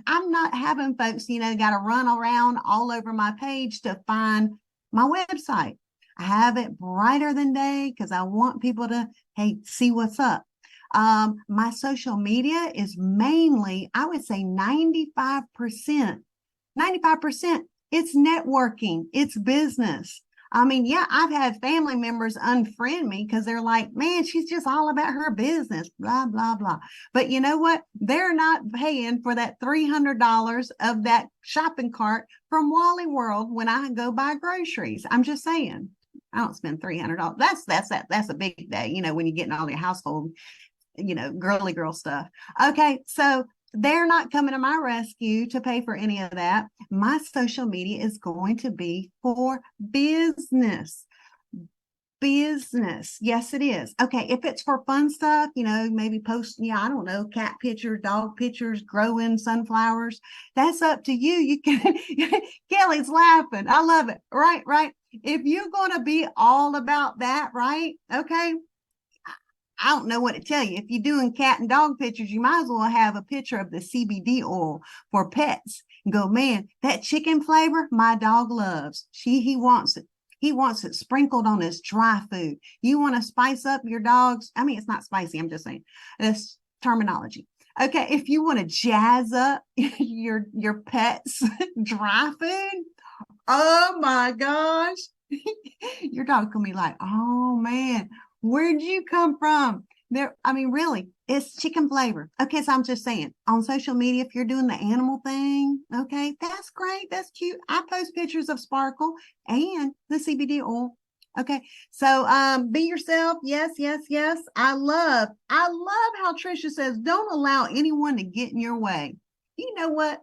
I'm not having folks, got to run around all over my page to find my website. I have it brighter than day because I want people to, hey, see what's up. My social media is mainly, I would say 95%, it's networking, it's business. I mean, yeah, I've had family members unfriend me because they're like, man, she's just all about her business, blah, blah, blah. But you know what? They're not paying for that $300 of that shopping cart from Wally World when I go buy groceries. I'm just saying, I don't spend $300. That's a big day, you know, when you're getting all your household, you know, girly girl stuff. Okay, so they're not coming to my rescue to pay for any of that. My social media is going to be for business. Business. Yes, it is. Okay, if it's for fun stuff, you know, maybe post, yeah, I don't know, cat pictures, dog pictures, growing sunflowers. That's up to you. You can, Kelly's laughing. I love it. Right, right. If you're going to be all about that, right? Okay, I don't know what to tell you. If you're doing cat and dog pictures, you might as well have a picture of the CBD oil for pets and go, man, that chicken flavor my dog loves. He wants it. He wants it sprinkled on his dry food. You want to spice up your dog's, I mean, it's not spicy. I'm just saying this terminology. Okay, if you want to jazz up your pet's dry food, oh my gosh, your dog can be like, oh man, where'd you come from? There, I mean, really, it's chicken flavor. Okay, so I'm just saying, on social media, if you're doing the animal thing, okay, that's great, that's cute. I post pictures of Sparkle and the CBD oil. Okay, so be yourself. Yes, yes, yes. I love how Tricia says, don't allow anyone to get in your way. You know what?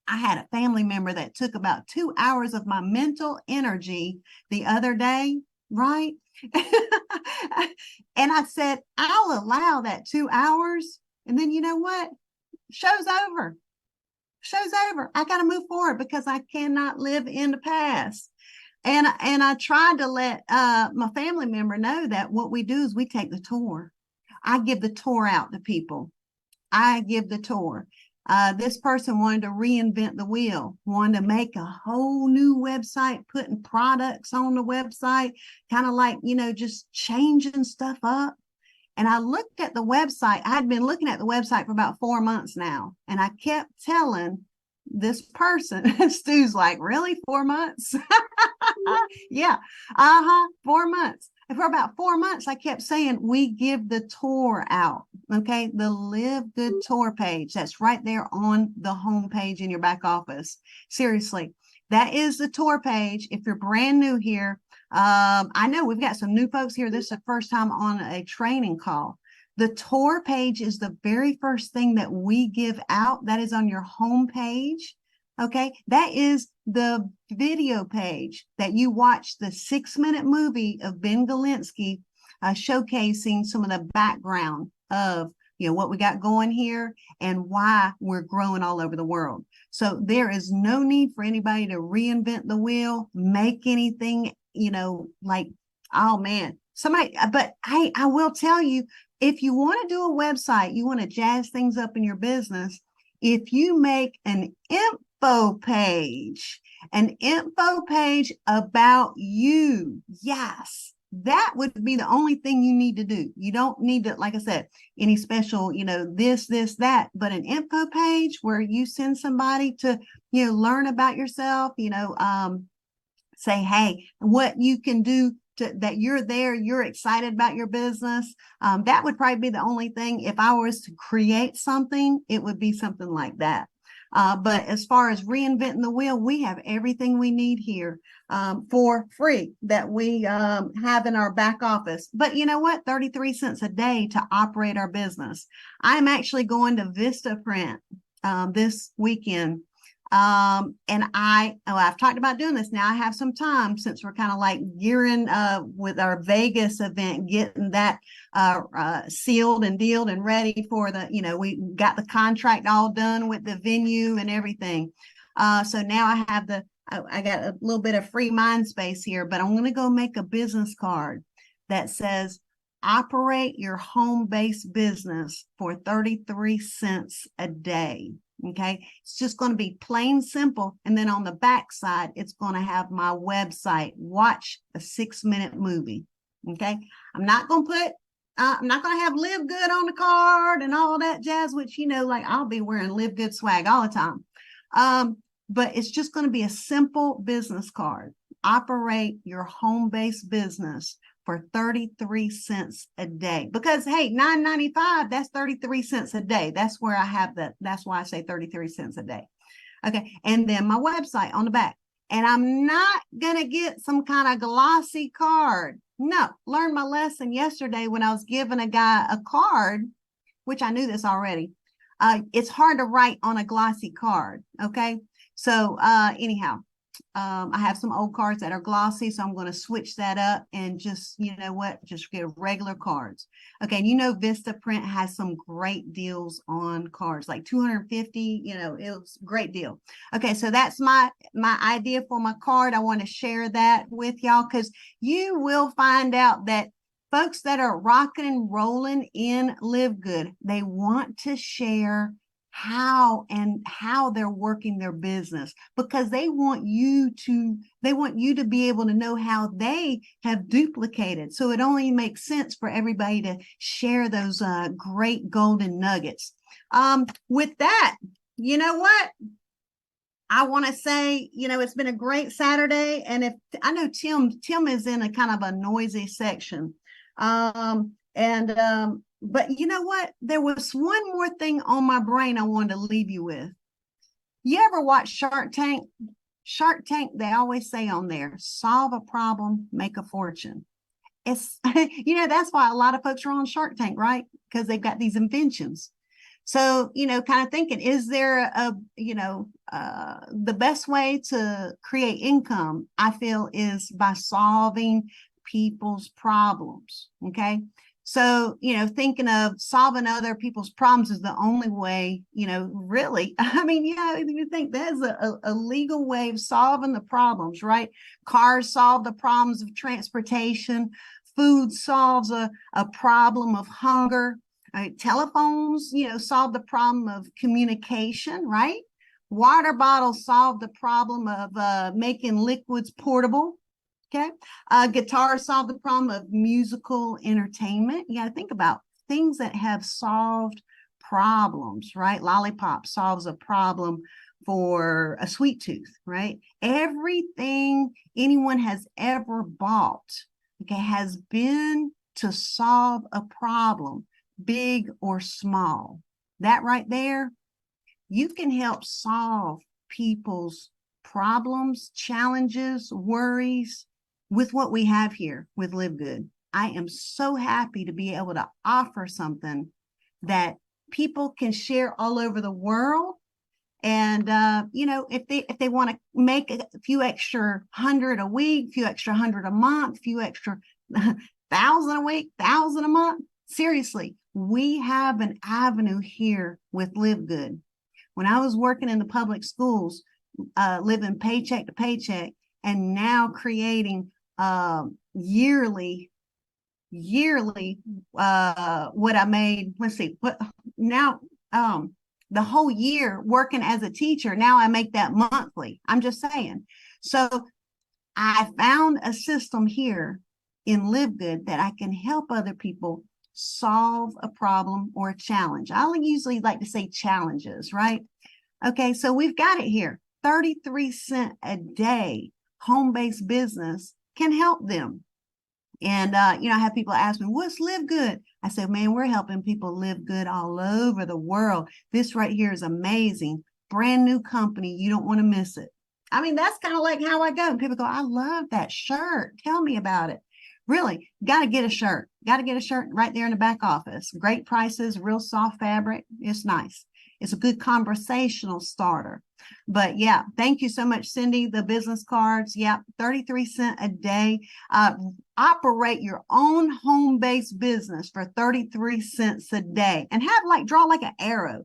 I had a family member that took about 2 hours of my mental energy the other day, right? And I said, I'll allow that 2 hours. And then you know what? Show's over. Show's over. I got to move forward because I cannot live in the past. And I tried to let my family member know that what we do is we take the tour. I give the tour out to people. I give the tour. This person wanted to reinvent the wheel, wanted to make a whole new website, putting products on the website, kind of like, you know, just changing stuff up. And I looked at the website. I'd been looking at the website for about 4 months now. And I kept telling this person, Stu's like, really, 4 months? Yeah, 4 months. And for about 4 months, I kept saying, we give the tour out. Okay, the LiveGood tour page. That's right there on the home page in your back office. Seriously, that is the tour page. If you're brand new here, I know we've got some new folks here. This is the first time on a training call. The tour page is the very first thing that we give out. That is on your home page. Okay, that is the video page that you watch the 6-minute movie of Ben Galinsky showcasing some of the background of, you know, what we got going here and why we're growing all over the world. So there is no need for anybody to reinvent the wheel, make anything, you know, like, oh man, somebody, but I will tell you, if you want to do a website, you want to jazz things up in your business, if you make an info page about you, yes, that would be the only thing you need to do. You don't need to, like I said, any special, you know, this, that, but an info page where you send somebody to, you know, learn about yourself, you know, say, hey, what you can do to, that you're there, you're excited about your business. That would probably be the only thing. If I was to create something, it would be something like that. But as far as reinventing the wheel, we have everything we need here for free that we have in our back office. But you know what? 33 cents a day to operate our business. I'm actually going to Vistaprint this weekend. And I've talked about doing this now. I have some time since we're kind of like gearing with our Vegas event, getting that sealed and dealed and ready for the, you know, we got the contract all done with the venue and everything. So now I have I got a little bit of free mind space here, but I'm going to go make a business card that says, operate your home-based business for 33 cents a day. Okay, it's just going to be plain simple. And then on the back side, it's going to have my website. Watch a 6-minute movie. Okay, I'm not going to have Live Good on the card and all that jazz, which, like I'll be wearing Live Good swag all the time. But it's just going to be a simple business card. Operate your home-based business for 33 cents a day, because hey, $9.95, that's 33 cents a day. That's where I have that. That's why I say 33 cents a day. Okay. And then my website on the back. And I'm not going to get some kind of glossy card. No, learned my lesson yesterday when I was giving a guy a card, which I knew this already. It's hard to write on a glossy card. Okay. So anyhow, I have some old cards that are glossy, so I'm going to switch that up and just, just get regular cards. Okay, and Vista Print has some great deals on cards, like 250, it was a great deal. Okay, so that's my idea for my card. I want to share that with y'all because you will find out that folks that are rocking and rolling in Live Good, they want to share how they're working their business, because they want you to be able to know how they have duplicated. So it only makes sense for everybody to share those great golden nuggets. With that, you know what? I want to say, it's been a great Saturday. And if I know Tim is in a kind of a noisy section. But you know what? There was one more thing on my brain I wanted to leave you with. You ever watch Shark Tank? Shark Tank, they always say on there, solve a problem, make a fortune. It's, that's why a lot of folks are on Shark Tank, right? Because they've got these inventions. So, kind of thinking, is there the best way to create income, I feel, is by solving people's problems. Okay. So, thinking of solving other people's problems is the only way, really. I mean, you think there's a legal way of solving the problems, right? Cars solve the problems of transportation. Food solves a problem of hunger. Right? Telephones, solve the problem of communication, right? Water bottles solve the problem of making liquids portable. Okay. Guitars solve the problem of musical entertainment. You got to think about things that have solved problems, right? Lollipop solves a problem for a sweet tooth, right? Everything anyone has ever bought, okay, has been to solve a problem, big or small. That right there, you can help solve people's problems, challenges, worries, with what we have here with Live Good. I am so happy to be able to offer something that people can share all over the world. And, if they want to make a few extra $100 a week, few extra $100 a month, few extra $1,000 a week, $1,000 a month, seriously, we have an avenue here with Live Good. When I was working in the public schools, living paycheck to paycheck, and now creating yearly what I made, the whole year working as a teacher, now I make that monthly. I'm just saying. So I found a system here in Live Good that I can help other people solve a problem or a challenge. I usually like to say challenges, right? Okay, so we've got it here. 33 cents a day home-based business can help them. And, I have people ask me, what's Live Good? I said, man, we're helping people live good all over the world. This right here is amazing. Brand new company. You don't want to miss it. I mean, that's kind of like how I go. People go, I love that shirt. Tell me about it. Really, got to get a shirt. Got to get a shirt right there in the back office. Great prices, real soft fabric. It's nice. It's a good conversational starter. But yeah, thank you so much, Cindy. The business cards, yeah, 33 cents a day. Operate your own home-based business for 33 cents a day, and draw like an arrow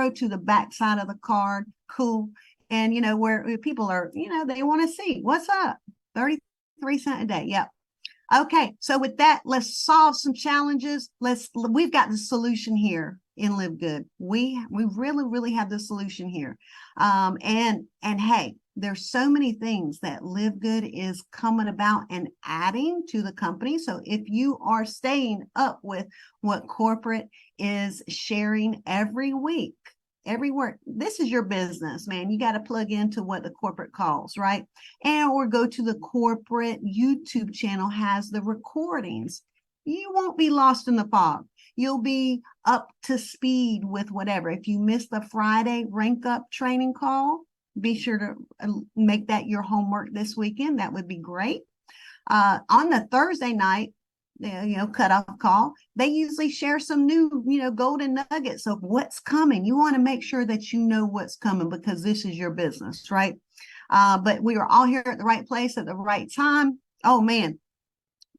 to the back side of the card. Cool. And where people are, they want to see what's up. 33 cents a day. Yep. Okay, so with that, let's solve some challenges. We've got the solution here in LiveGood. We really have the solution here. And hey, there's so many things that LiveGood is coming about and adding to the company. So if you are staying up with what corporate is sharing every week, every word, this is your business, man. You got to plug into what the corporate calls, right? And or go to the corporate YouTube channel, has the recordings. You won't be lost in the fog. You'll be up to speed with whatever. If you miss the Friday rank up training call, be sure to make that your homework this weekend. That would be great. On the Thursday night, cutoff call, they usually share some new, golden nuggets of what's coming. You want to make sure that you know what's coming because this is your business, right? But we are all here at the right place at the right time. Oh man,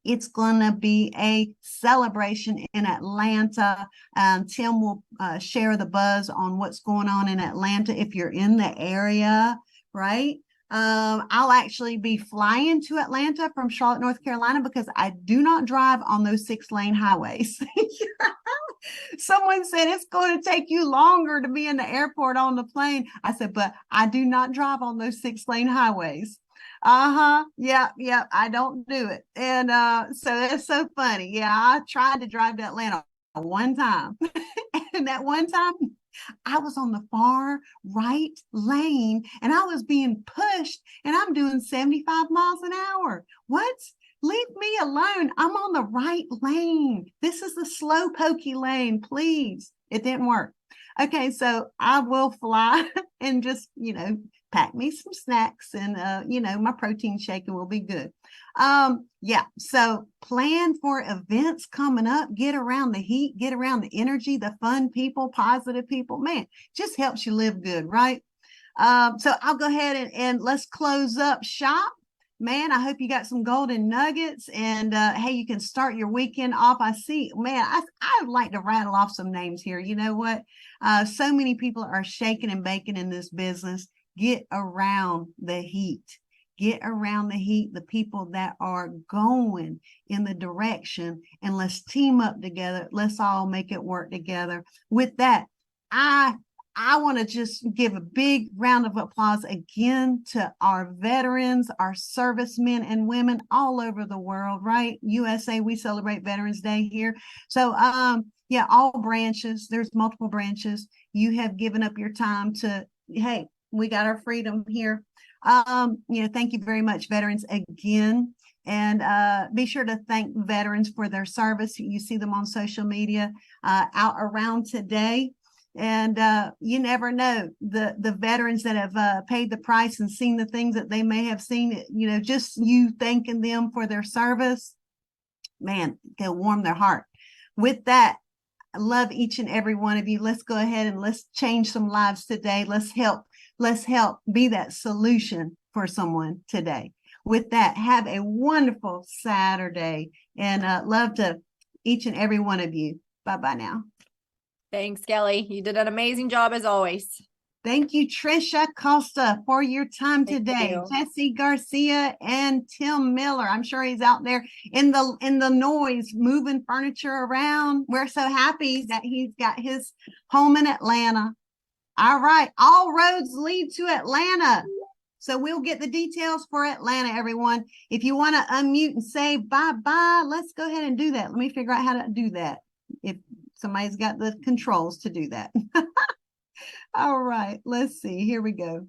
it's gonna be a celebration in Atlanta. Tim will share the buzz on what's going on in Atlanta if you're in the area, right? I'll actually be flying to Atlanta from Charlotte, North Carolina, because I do not drive on those 6-lane highways. Someone said it's going to take you longer to be in the airport on the plane. I said, but I do not drive on those 6-lane highways. Yeah, I don't do it. And so that's so funny. Yeah, I tried to drive to Atlanta one time. And that one time, I was on the far right lane and I was being pushed and I'm doing 75 miles an hour. What? Leave me alone. I'm on the right lane. This is the slow pokey lane, please. It didn't work. Okay, so I will fly and just, pack me some snacks and, my protein shake and we'll be good. Yeah, so plan for events coming up, get around the heat, get around the energy, the fun people, positive people, man, just helps you live good, right? So I'll go ahead and let's close up shop. Man, I hope you got some golden nuggets and hey, you can start your weekend off. I see, man, I'd like to rattle off some names here. You know what? So many people are shaking and baking in this business. Get around the heat. Get around the heat, the people that are going in the direction, and let's team up together. Let's all make it work together. With that, I want to just give a big round of applause again to our veterans, our servicemen and women all over the world, right? USA, we celebrate Veterans Day here. So, yeah, all branches, there's multiple branches. You have given up your time to, hey, we got our freedom here. Thank you very much, veterans, again. And be sure to thank veterans for their service. You see them on social media out around today. And you never know, the veterans that have paid the price and seen the things that they may have seen, just you thanking them for their service, man, it'll warm their heart. With that, I love each and every one of you. Let's go ahead and let's change some lives today. Let's help be that solution for someone today. With that, have a wonderful Saturday and love to each and every one of you. Bye-bye now. Thanks, Kelly. You did an amazing job as always. Thank you, Tricia Costa, for your time today. Jesse Garcia and Tim Miller. I'm sure he's out there in the noise, moving furniture around. We're so happy that he's got his home in Atlanta. All right. All roads lead to Atlanta. So we'll get the details for Atlanta, everyone. If you want to unmute and say bye-bye, let's go ahead and do that. Let me figure out how to do that. If somebody's got the controls to do that. All right. Let's see. Here we go.